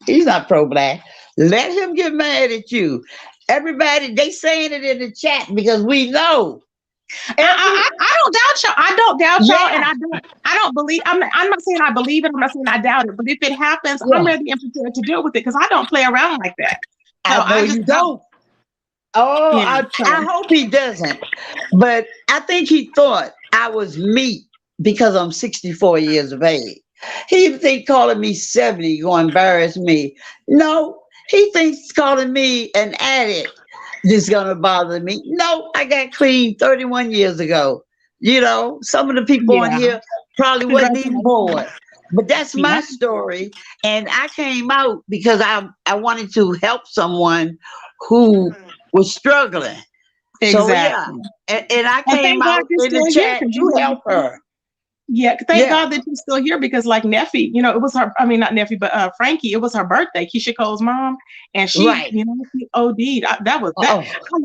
He's not pro-black. Let him get mad at you. Everybody, they saying it in the chat because we know. I don't doubt y'all. I don't doubt y'all, and I don't believe. I'm not saying I believe it. I'm not saying I doubt it. But if it happens, I'm ready and prepared to deal with it because I don't play around like that. So I know you don't. Oh, Yeah, I hope he doesn't. But I think he thought I was meat because I'm 64 years of age. He think calling me 70 going to embarrass me. No, he thinks calling me an addict is going to bother me. No, I got clean 31 years ago. You know, some of the people on here probably wasn't even born. But that's my story. And I came out because I wanted to help someone who was struggling. Exactly. So yeah. And I came out in the chat to help her. Yeah, thank God that you're still here because like Neffy, it was her, I mean not Neffy, but Frankie, it was her birthday, Keisha Cole's mom. And she, she OD'd. I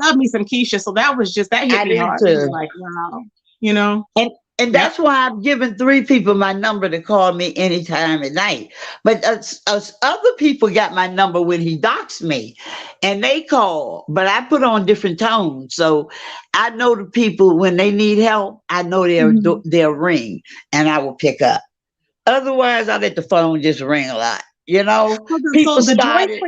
love me some Keisha. So that was just, that hit me hard. It was like, wow, And that's why I've given 3 people my number to call me anytime at night. But other people got my number when he doxed me, and they call. But I put on different tones, so I know the people when they need help. I know they'll ring, and I will pick up. Otherwise, I let the phone just ring a lot. People started.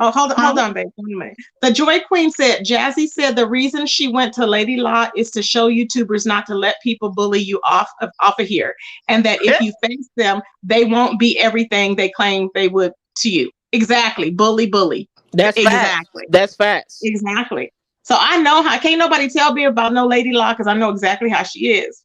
Oh, hold on, babe. Wait a minute. The Joy Queen said, Jassy said the reason she went to Lady Law is to show YouTubers not to let people bully you off of here. And that if you face them, they won't be everything they claim they would to you. Exactly. Bully. That's exactly. That's facts. Exactly. So I know how, can't nobody tell me about no Lady Law because I know exactly how she is.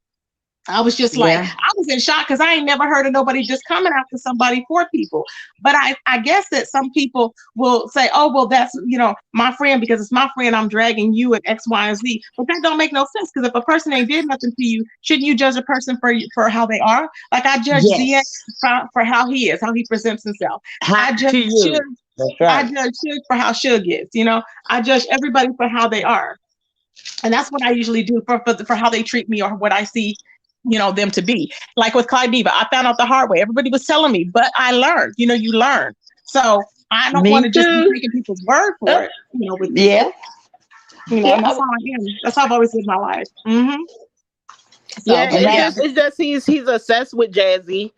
I was just like, I was in shock because I ain't never heard of nobody just coming after somebody for people. But I guess that some people will say, oh, well, that's, my friend, because it's my friend, I'm dragging you at X, Y, and Z. But that don't make no sense because if a person ain't did nothing to you, shouldn't you judge a person for how they are? Like I judge ZX for how he is, how he presents himself. I judge Suge. I judge Suge for how Suge is, I judge everybody for how they are. And that's what I usually do for how they treat me or what I see them to be. Like with Clyde Diva, I found out the hard way. Everybody was telling me, but I learned. You learn. So I don't want to just be taking people's word for it. That's how I am. That's how I've always lived my life. Mm-hmm. So, it's just he's obsessed with Jazzy,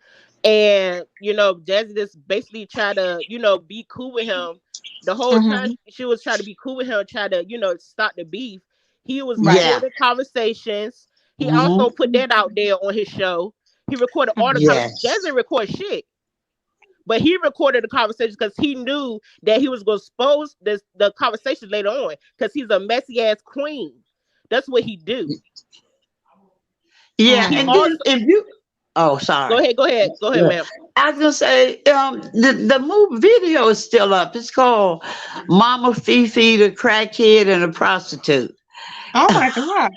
and Jazzy just basically try to be cool with him. The whole time she was trying to be cool with him, try to stop the beef. He was recording conversations. He also put that out there on his show. He recorded all the conversations. Jazzy didn't record shit. But he recorded the conversations because he knew that he was going to expose the conversation later on because he's a messy ass queen. That's what he do. Yeah, and then if you... Oh, sorry. Go ahead, ma'am. I was going to say, the movie video is still up. It's called Mama Fifi, the Crackhead and the Prostitute. Oh, my God.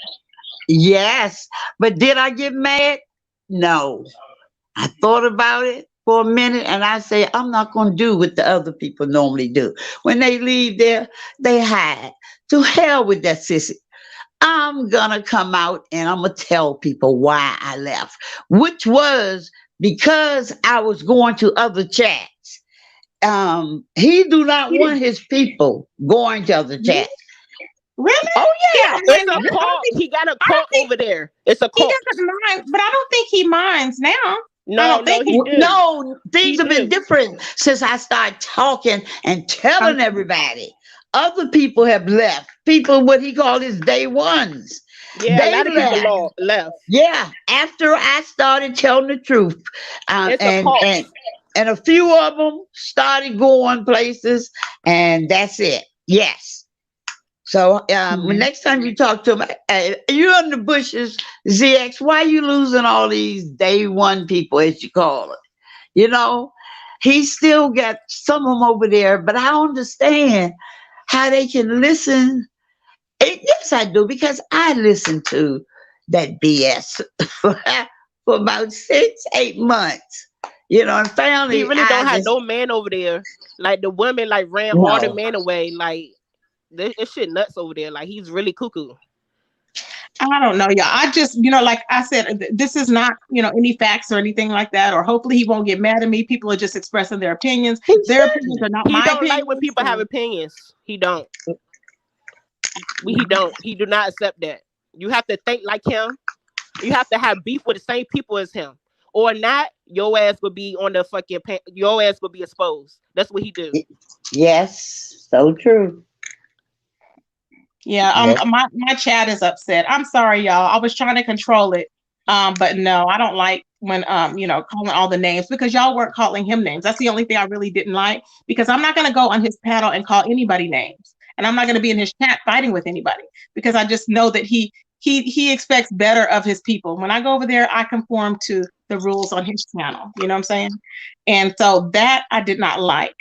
Yes, but did I get mad? No. I thought about it for a minute and I say, I'm not going to do what the other people normally do. When they leave there, they hide. To hell with that sissy. I'm going to come out and I'm going to tell people why I left, which was because I was going to other chats. He do not want his people going to other chats. Really? Oh yeah. It's a call. he got a I cult don't think over there. It's a he cult. doesn't mind, but I don't think he minds now. I No, don't think he. he do. No, He things have been do. different since I started talking and telling Okay. everybody. Other people have left. People, what he called his day ones. Yeah, a They lot of people left. left. Yeah, after I started telling the truth, um, It's a and cult. and and a few of them started going places, and that's it. Yes. So when Yeah. next time you talk to him, you're in the bushes, ZX. Why you losing all these day one people, as you call it? You know, he still got some of them over there, but I don't understand how they can listen. Yes, I do, because I listened to that BS for about 6, 8 months. And He finally really I don't have just no man over there. Like the women like ran all the no. men away. Like this shit nuts over there. Like he's really cuckoo. I don't know, y'all. I just, like I said, this is not, any facts or anything like that. Or hopefully he won't get mad at me. People are just expressing their opinions. He Their opinions shouldn't. are not He my don't like when opinions. people have So, opinions. He don't. He don't. He do not accept that. You have to think like him. You have to have beef with the same people as him, or not. Your ass would be on the fucking. Your ass would be exposed. That's what he do. Yes, so true. yeah, Yes. my chat is upset. I'm sorry, y'all. I was trying to control it. But no, I don't like when calling all the names, because y'all weren't calling him names. That's the only thing I really didn't like, because I'm not gonna go on his panel and call anybody names. And I'm not gonna be in his chat fighting with anybody, because I just know that he expects better of his people. When I go over there, I conform to the rules on his channel. You know what I'm saying? And so that I did not like.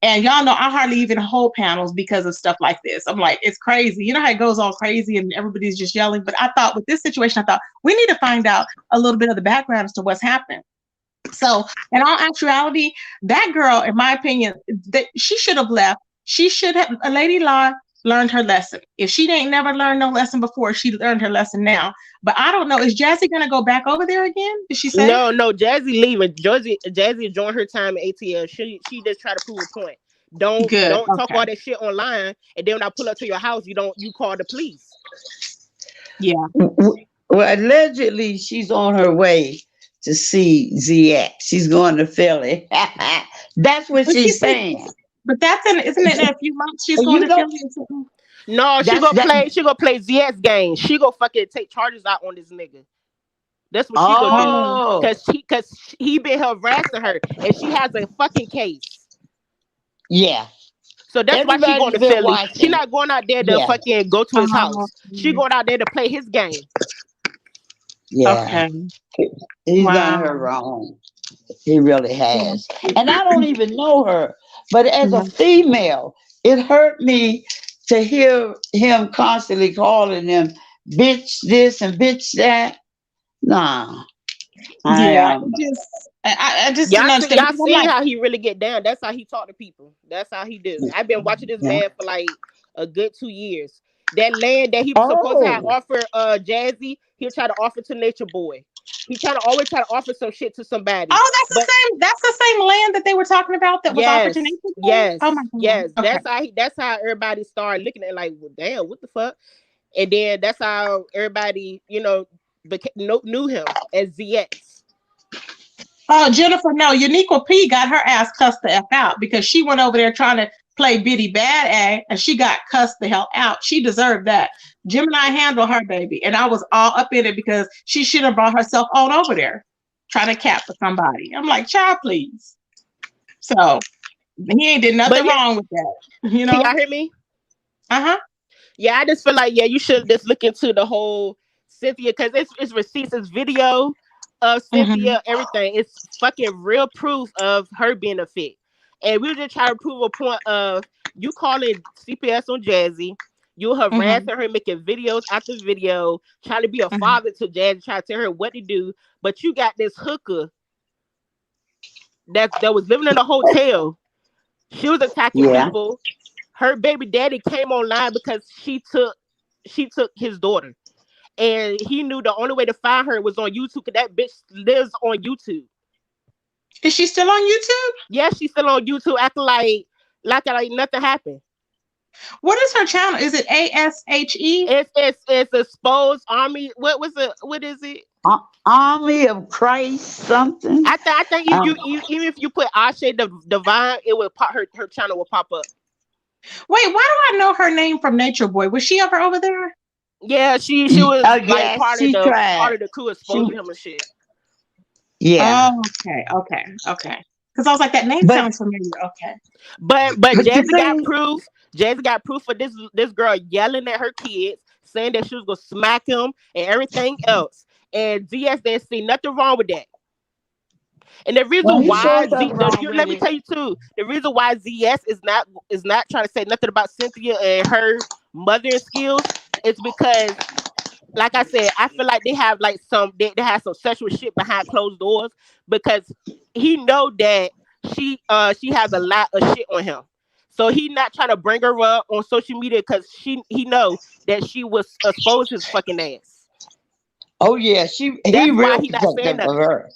And y'all know I hardly even hold panels because of stuff like this. I'm like, it's crazy. You know how it goes all crazy and everybody's just yelling. But I thought with this situation, I thought we need to find out a little bit of the background as to what's happened. So, in all actuality, that girl, in my opinion, that she should have left. She should have. A Lady Law learned her lesson. If she ain't never learned no lesson before, she learned her lesson now. But I don't know. Is Jassy gonna go back over there again? Did she say? No, Jazzy leaving. Jazzy enjoying her time at ATL. She just try to prove a point. Good. Don't talk Okay. all that shit online, and then when I pull up to your house, you call the police. Yeah. Well, allegedly, she's on her way to see ZX. She's going to Philly. That's what But she she's said, saying. but isn't it in a few months she's going You to know, Philly or something? No, she that's gonna that. play. She gonna play ZX game. She gonna fucking take charges out on this nigga. That's what she gonna do. Oh, Oh, Cause he been harassing her, and she has a fucking case. yeah. So that's why she going Everybody's to been Philly. She watching. not going out there to Yeah, fucking go to his oh, house. She going out there to play his game. yeah. okay. He's done her Wow. wrong. He really Yeah. has. And I don't even know her. But as a Yeah. female, it hurt me to hear him constantly calling them bitch this and bitch that. Nah. I Yeah, I just didn't understand, Y'all because I'm seen like, how he really get down. That's how he talk to people. That's how he do. I've been watching this yeah. man for like a good 2 years. That land that he was supposed to have Oh, offered Jazzy, he'll try to offer to Nature Boy. He always try to offer some shit to somebody. oh, But that's the same land that they were talking about that was offered to yes, Nathan Boy. Oh my yes, God. yes. Okay. That's how everybody started looking at it like, well, damn, what the fuck? And then that's how everybody, knew him as ZX. Oh, Jennifer, no, Uniqua P got her ass cussed the F out because she went over there trying to play Biddy Bad A, and she got cussed the hell out. She deserved that. Gemini handled her, baby. And I was all up in it because she should have brought herself on over there trying to cap for somebody. I'm like, child, please. So he ain't did But nothing yeah, wrong with that, you can know? y'all hear me? Uh-huh. Yeah, I just feel like you should just look into the whole Cynthia, because it's receipts, it's video of Mm-hmm. Cynthia, everything. It's fucking real proof of her being a fit. And we were just trying to prove a point of you calling CPS on Jazzy, you Mm-hmm. harassing her, making videos after video, trying to be a Mm-hmm. father to Jazzy, trying to tell her what to do. But you got this hooker that was living in a hotel. She was attacking yeah. people. Her baby daddy came online because she took his daughter, and he knew the only way to find her was on YouTube, because that bitch lives on YouTube. Is she still on YouTube? Yeah, she's still on YouTube acting like nothing happened. What is her channel? Is it ASHE? It's exposed army. What was it? What is it? Army of Christ something. I think Um, even if you put Ashe Divine, it will pop her channel will pop up. Wait, why do I know her name from Nature Boy? Was she ever over there? Yeah, she was like yes, part of she the tried. crew She, exposing him and shit. yeah, Oh, okay. Because I was like, that name but sounds familiar. Okay. But but the Jazzy got thing, proof. Jazzy got proof of this girl yelling at her kids, saying that she was gonna smack him and everything else. And DS didn't see nothing wrong with that. And the well, reason he saw why something wrong with let me it. tell you too, the reason why ZS is not trying to say nothing about Cynthia and her mothering skills is because, like I said, I feel like they have like they have some sexual shit behind closed doors because he know that she has a lot of shit on him. So he not trying to bring her up on social media because he know that she was exposed his fucking ass. Oh yeah, he That's why real he not saying protective of nothing. her.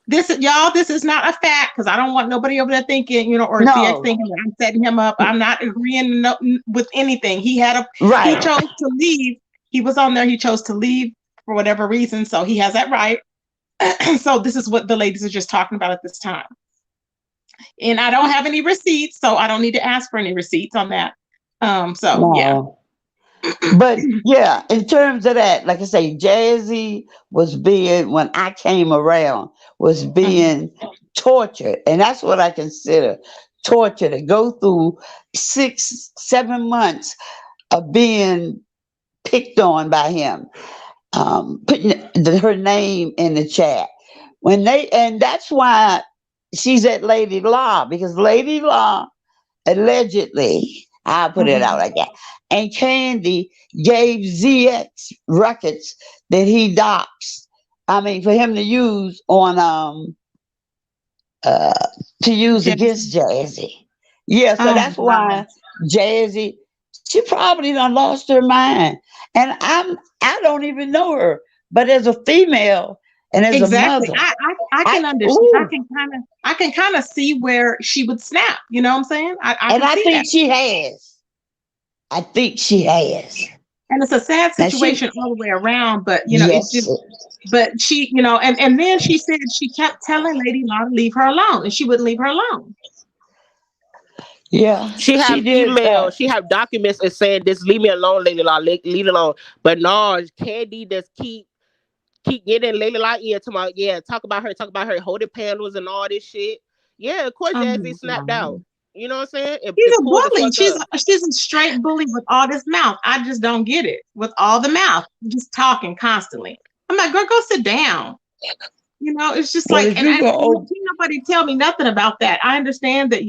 This is not a fact because I don't want nobody over there thinking, or ZX No, thinking that I'm setting him up. I'm not agreeing with anything. He right. chose to leave. He was on there. He chose to leave for whatever reason. So he has that right. So this is what the ladies are just talking about at this time. And I don't have any receipts, so I don't need to ask for any receipts on that. So yeah. No, but yeah, in terms of that, like I say, Jazzy was being when I came around was Mhm. being tortured, and that's what I consider torture to go through 6, 7 months of being picked on by him, putting her name in the chat and that's why she's at Lady Law because Lady Law allegedly, I'll put it out Mhm. like that. And Candy gave ZX records that he doxed. I mean, for him to use on uh to use Jazzy. against Jazzy. Yeah, so Oh that's wow. why Jazzy, she probably done lost her mind. And I don't even know her, but as a female and as a Exactly. mother, I I can understand. ooh, I can kind of see where she would snap. You know what I'm saying? I and can I see that. think she has. I think she has. And it's a sad Now she situation all the way around, but it yes, just but she, and then she said she kept telling Lady Law to leave her alone and she wouldn't leave her alone. yeah, She she have did that. emails, she have documents and saying this leave me alone, Lady Law, leave it alone. But no, Candy just keep getting Lady Law ear to my talk about her holding panels and all this shit. Yeah, of course Oh Jazzy my snapped out. God. You know what I'm saying? She's It a pulled the bully. fuck up. She's a straight bully with all this mouth. I just don't get it. With all the mouth, just talking constantly. I'm like, girl, go sit down. It's just Well, like, if you and go can't nobody tell me nothing about that. I understand that,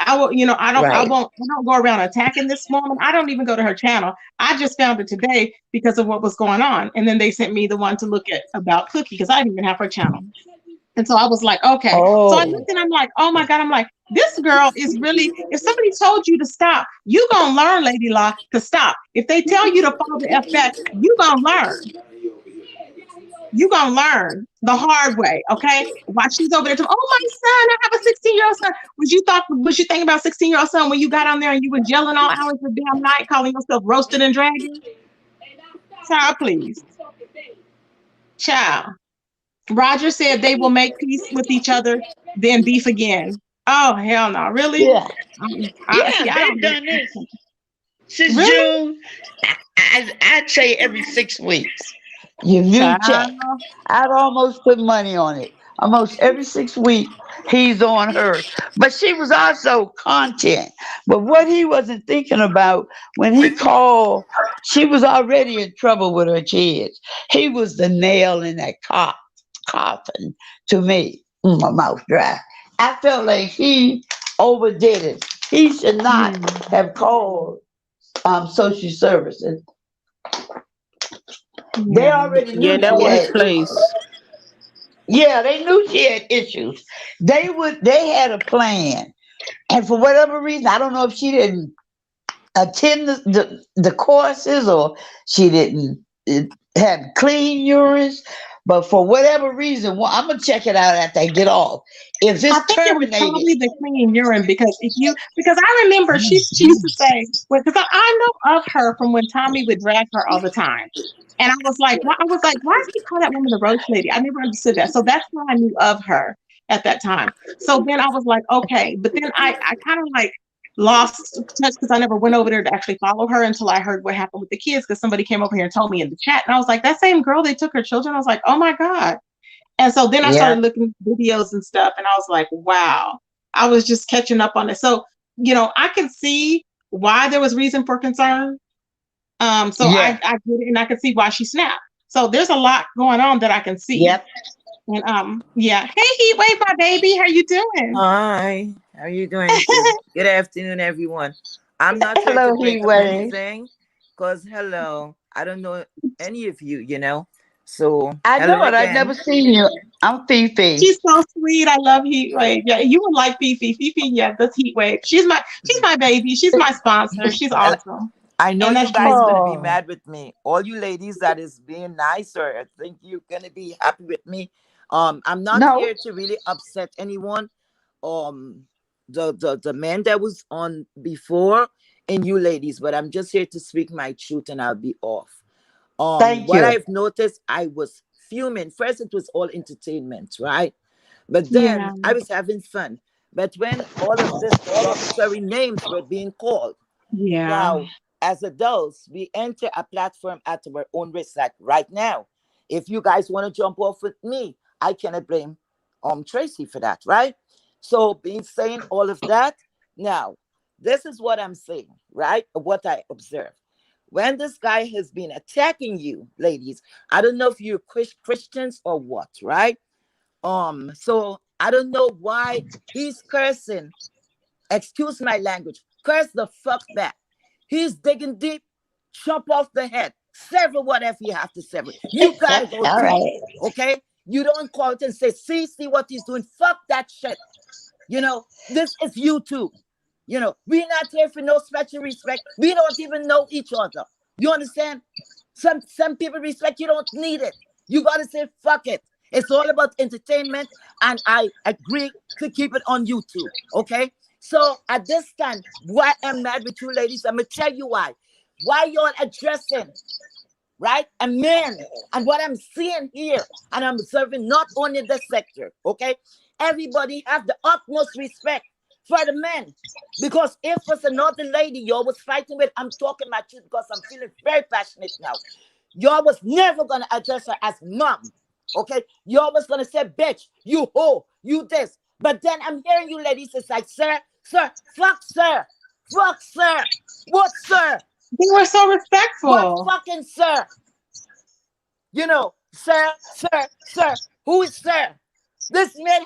I will, right, I don't go around attacking this woman. I don't even go to her channel. I just found it today because of what was going on. And then they sent me the one to look at about Cookie because I didn't even have her channel. And so I was like, okay. So I oh, looked and I'm like, oh my God. I'm like, this girl is really, if somebody told you to stop, you gonna learn, Lady Law, to stop. If they tell you to fall the F back, you gonna learn. You gonna learn the hard way, okay? While she's over there, oh my son, I have a 16-year-old son. Was you thinking about 16-year-old son when you got on there and you were yelling all hours of the damn night, calling yourself roasted and dragging? Child, please. Child. Roger said they will make peace with each other, then beef again. Oh hell no, really? yeah, I Yeah, see. I they've don't done this since really, June. I'd say every 6 weeks. if you check, child. I'd almost put money on it. Almost every 6 weeks, he's on her. But she was also content. But what he wasn't thinking about when he called, she was already in trouble with her kids. He was the nail in that coffin to me. My mouth dry. I felt like he overdid it. He should not Hmm. have called social services. They Yeah. already Yeah, knew that she was his had place. yeah, they knew she had issues. They had a plan. And for whatever reason, I don't know if she didn't attend the courses or she didn't have clean urines, But for whatever reason, well, I'm gonna check it out after I get off. If I it's think it was terminated, probably the clean urine because I remember she used to say, well, because I know of her from when Tommy would drag her all the time. And I was like, why does he call that woman the roach lady? I never understood that. So that's why I knew of her at that time. So then I was like, okay. But then I kind of like lost touch because I never went over there to actually follow her until I heard what happened with the kids because somebody came over here and told me in the chat. And I was like, that same girl, they took her children. I was like, oh my God. And so then I yeah, started looking at videos and stuff, and I was like, wow, I was just catching up on it. So, I can see why there was reason for concern. So I yeah, get it, and I can see why she snapped. So there's a lot going on that I can see. yep. And yeah. Hey, Heatwave, my baby, how you doing? Hi, how are you doing? Good afternoon, everyone. I'm not here to Hello, break Heat up Wave. anything, because hello, I don't know any of you. So I know hello it. I've never again. seen you. I'm Fifi. She's so sweet. I love Heatwave. Yeah, you would like Fifi. Fifi, yeah, that's Heatwave. She's my baby. She's my sponsor. She's And awesome. I know And you that's guys gonna be Oh, mad with me. All you ladies that is being nicer, I think you're gonna be happy with me. I'm not no. here to really upset anyone. Um, the man that was on before and you ladies, but I'm just here to speak my truth and I'll be off. Thank What you. I've noticed, I was fuming. First, it was all entertainment, right? But then yeah, I was having fun. But when all of this derogatory names were being called, yeah. now, as adults, we enter a platform at our own risk. Like right now, if you guys want to jump off with me, I cannot blame Tracy for that, right? So, being saying all of that, now this is what I'm saying, right? What I observe. When this guy has been attacking you, ladies, I don't know if you're Christians or what, right? So I don't know why he's cursing. Excuse my language. Curse the fuck back. He's digging deep, chop off the head, sever whatever you have to sever. You gotta go All deep, right. okay? You don't call it and say, see what he's doing. Fuck that shit. This is YouTube. We're not here for no special respect. We don't even know each other. You understand? Some people respect, you don't need it. You gotta say fuck it. It's all about entertainment, and I agree to keep it on YouTube. Okay. So at this time, why I'm mad with you ladies, I'm gonna tell you why. Why you're addressing, right? A man. And what I'm seeing here, and I'm observing not only the sector, okay? Everybody have the utmost respect for the men. Because if it's another lady you was fighting with, I'm talking about you because I'm feeling very passionate now. Y'all was never gonna address her as mom. Okay? Y'all was gonna say, bitch, you hoe, you this. But then I'm hearing you ladies, it's like, sir, fuck sir. Fuck sir. What sir? They were so What respectful. fucking sir? Sir. Who is sir? This man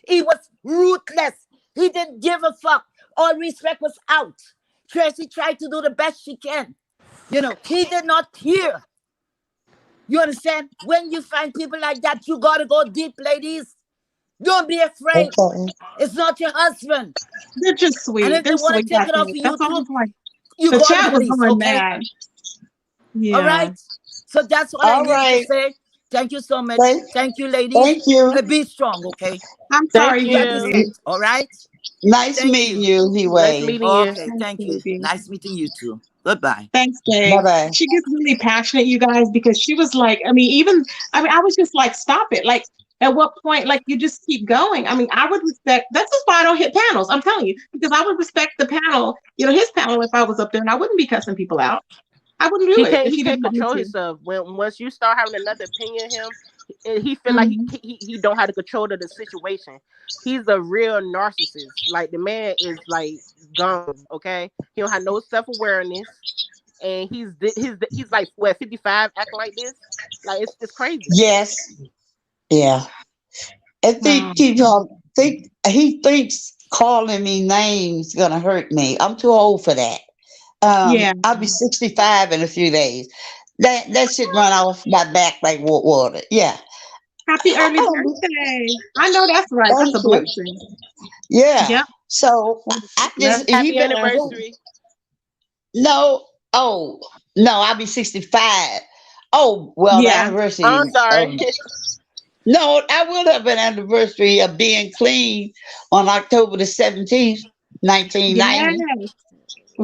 he was ruthless. He didn't give a fuck. All respect was out. Tracy tried to do the best she can. He did not care. You understand? When you find people like that, you gotta go deep, ladies. Don't be afraid. Okay. It's not your husband. They're just And sweet. if they They're want to sweet, take I it off of think. That's all YouTube, it's like. you The go to chat was police, going okay? mad. All Yeah. right. So that's all I All needed to right. say. Thank you so much. Thank, Thank you, ladies. thank you. Be strong, okay? I'm Thank sorry, You got Heat this you. Wave. hit, all right? Nice Thank meeting you. you, He Nice Wave. meeting you. Okay, Thanks, thank you. baby. Nice meeting you too. Goodbye. Thanks, Bye babe. bye. She gets really passionate, you guys, because she was like, I was just like, stop it. Like, at what point, like, you just keep going? I mean, I would respect, that's just why I don't hit panels. I'm telling you, because I would respect the panel, his panel if I was up there and I wouldn't be cussing people out. I wouldn't do He it can't if he he can't didn't want me control to. himself. Once you start having another opinion of him, and he feel like Mhm. he don't have the control of the situation. He's a real narcissist. Like the man is like gone. Okay, he don't have no self awareness, and he's like what 55 acting like this. Like it's crazy. Yes. Yeah. I think Um, he thinks calling me names gonna hurt me. I'm too old for that. yeah. I'll be 65 in a few days. That should run off my back like water. Yeah. Happy early Oh, birthday. I know that's right. That's thank a you. blessing. Yeah. Yep. So That's a I just he Happy blessing. been a anniversary. no. Oh no, I'll be 65. Oh, well, the Yeah. anniversary I'm sorry. of no, I will have an anniversary of being clean on October the 17th, 1990. Yes.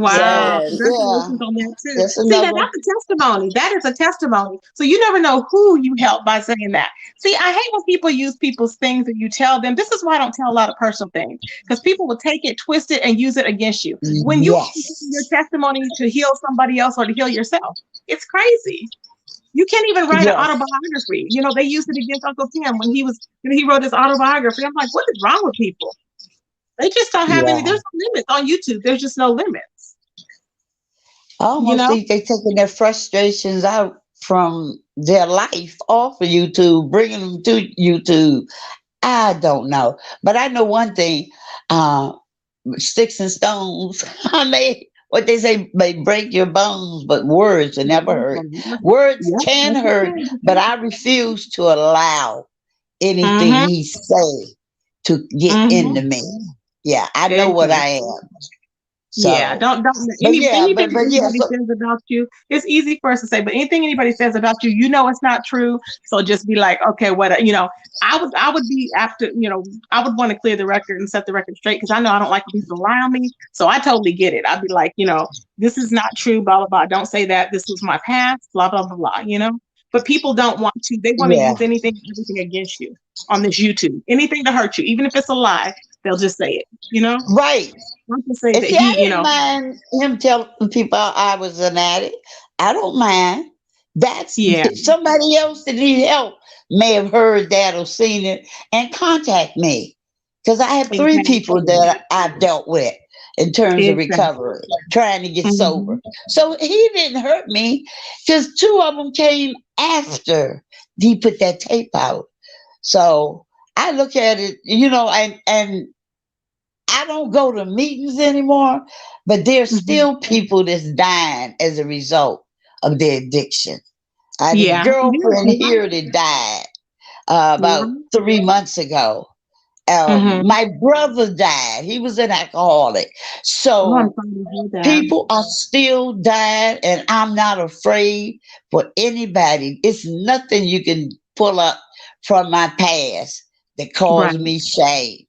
So Wow. Yes. yeah, Congratulations on that too. that's See, now another. that's a testimony. That is a testimony. So you never know who you help by saying that. See, I hate when people use people's things and you tell them. This is why I don't tell a lot of personal things because people will take it, twist it, and use it against you. When you your Yes. testimony to heal somebody else or to heal yourself, it's crazy. You can't even write an Yes. autobiography. You know, they used it against Uncle Tim when he wrote his autobiography. I'm like, what is wrong with people? They just don't have any. Yeah. There's no limits on YouTube. There's just no limits. I You almost know. think they taking their frustrations out from their life off of YouTube, bringing them to YouTube. I don't know, but I know one thing: uh, sticks and stones. I may what they say may break your bones, but words will never hurt. Words Yep, can that's the hurt, thing. but I refuse to allow anything Mm-hmm. he say to get Mm-hmm. into me. Yeah, I know what I Exactly. am. Yeah, So, don't but yeah, anything that but yeah, anybody so says about you, it's easy for us to say, but anything anybody says about you, you know it's not true. So just be like, okay, what I would be after, I would want to clear the record and set the record straight because I know I don't like when people lie on me. So I totally get it. I'd be like, this is not true, blah blah blah. Don't say that. This was my past, blah blah blah blah. But people don't want to, they want to yeah, use anything, everything against you on this YouTube. Anything to hurt you, even if it's a lie, they'll just say it. right. Not to say And that see, I he, didn't mind him telling people I was an addict. I don't mind. That's yeah, somebody else that need help may have heard that or seen it and contact me. Because I have three people exactly. that I've dealt with in terms of Exactly. recovery, trying to get sober. Mhm. So he didn't hurt me because two of them came after he put that tape out. So I look at it, and I don't go to meetings anymore, but there's Mhm. still people that's dying as a result of their addiction. I had a Yeah. girlfriend Yeah. here that died about Yeah. 3 months ago. Mhm. My brother died. He was an alcoholic. Oh, I'm So sorry to hear that. people are still dying, and I'm not afraid for anybody. It's nothing you can pull up from my past that caused Right. me shame.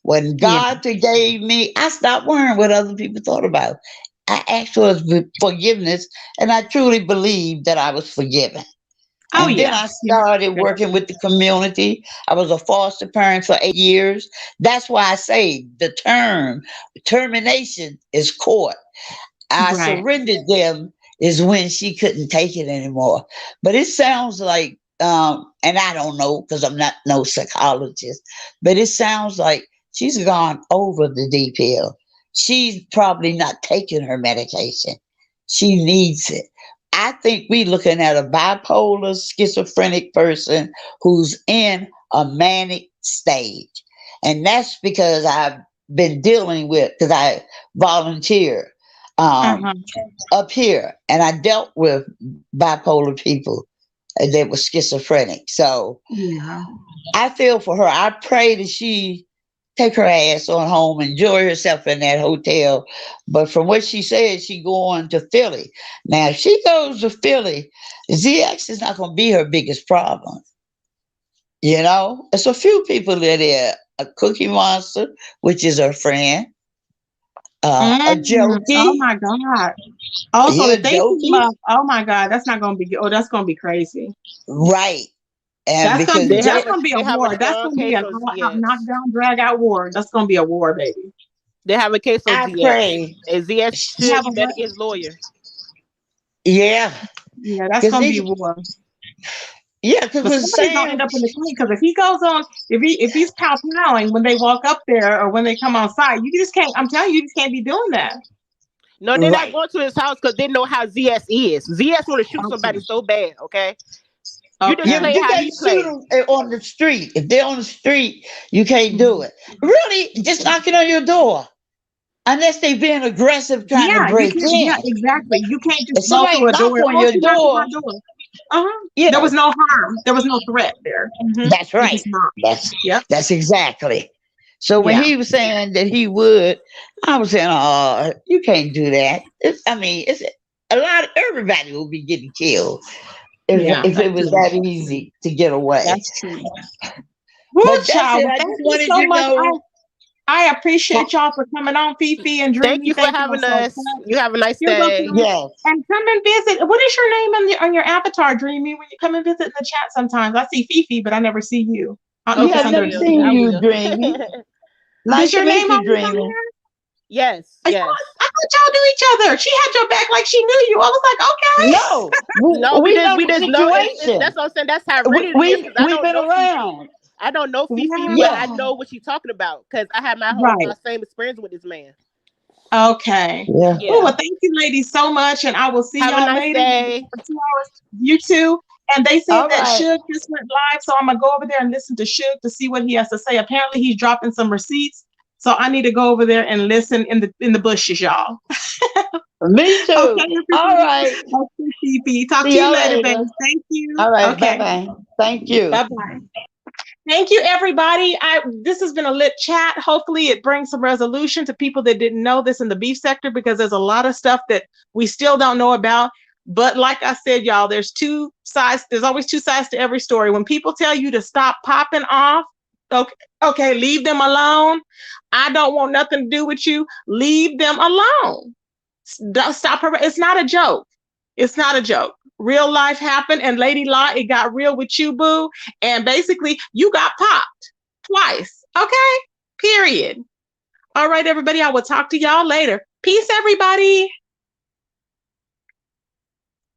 When Yeah. God forgave me, I stopped worrying what other people thought about. I asked for forgiveness, and I truly believed that I was forgiven. Oh And then yeah. I Yeah. started working with the community. I was a foster parent for 8 years. That's why I say the term termination is court. I Right. surrendered them is when she couldn't take it anymore. But it sounds like, and I don't know because I'm not no psychologist, but it sounds like she's gone over the deep hill. She's probably not taking her medication. She needs it. I think we're looking at a bipolar schizophrenic person who's in a manic stage. And that's because I've been dealing with, because I volunteer um, Uh-huh. up here, and I dealt with bipolar people that were schizophrenic. So Yeah. I feel for her. I pray that she take her ass on home, enjoy herself in that hotel. But from what she said, she going to Philly. Now, if she goes to Philly, ZX is not going to be her biggest problem. It's a few people that are a Cookie Monster, which is her friend, a Oh Jokey, my God. Oh, so yeah, if they team Jokey, up, oh my God, that's not gonna be. Oh, that's gonna be crazy. right? And That's gonna be. because That's gonna be a they have a war. That's strong gonna be case an on all-out, ZS. knockdown, drag-out war. That's gonna be a war, baby. They have a case on I ZS. pray, And ZS You should have be a better what? get his lawyer. yeah, Yeah, that's because gonna be war. But because somebody's gonna Sam, end up in the clink because if he goes on, if he's pow-powing when they walk up there or when they come on site, you just can't. I'm telling you, you just can't be doing that. No, they're not right? going to his house because they know how ZS is. ZS want to shoot somebody Okay. so bad, okay? You just Yeah, Okay. but play you how can't he shoot play. them on the street. If they're on the street, you can't do Mhm. it. Really, just knocking on your door, unless they're being aggressive trying to Yeah, you break can't. Yeah, in. exactly. You can't If just go somebody through a knock door. on Oh, your she knocked on my door, door. Uh-huh. There was yeah, no harm. There was no threat there. that's It right. was not. That's Yep. that's exactly. So when Yeah. he was saying that he would, I was saying, "Oh, you can't do that." I mean, it's a lot of everybody will be getting killed. Yeah, if that's it was true. that easy to get away. That's true. Woo, But that's child. it. Well, I thank just you wanted so you to much. know. I appreciate y'all for coming on, Fifi and Thank Dreamy. you for Thank y'all having so us. much. You have a nice You're day. welcome. Yes. And come and visit. What is your name on your avatar, Dreamy? When you come and visit in the chat sometimes. I see Fifi, but I never see you. I don't know if Yeah, it's Okay, I've I under. never will. seen I you, will. Dreamy. Does Nice your to meet name you, always on Dreamy. there? Yes, I yes. thought y'all knew each other. She had your back like she knew you. I was like, okay. No, No, we know we the just know it's situation. that's what I'm saying. That's how ready it is because I We've don't been know Fifi. around. I don't know Fifi, but I Wow. Yeah. know what she's talking about because I had Right. my same experience with this man. Okay. Yeah. Oh, Yeah. well, thank you, ladies, so much. And I will see Have a y'all nice later day. for 2 hours. You too. And they said All that right. Suge just went live. So I'm going to go over there and listen to Suge to see what he has to say. Apparently, he's dropping some receipts. So I need to go over there and listen in the bushes, y'all. Me too. Okay, All everybody. right. Okay, Fifi. Talk See to you y'all later, later. baby. Thank you. All right. Okay. Bye-bye. Thank you. Bye-bye. Thank you, everybody. This has been a lit chat. Hopefully, it brings some resolution to people that didn't know this in the beef sector because there's a lot of stuff that we still don't know about. But like I said, y'all, there's two sides. There's always two sides to every story. When people tell you to stop popping off, okay, leave them alone. I don't want nothing to do with you. Leave them alone. Don't stop her. It's not a joke. It's not a joke. Real life happened, and Lady Law, it got real with you, boo. And basically, you got popped twice. Okay? Period. All right, everybody. I will talk to y'all later. Peace, everybody.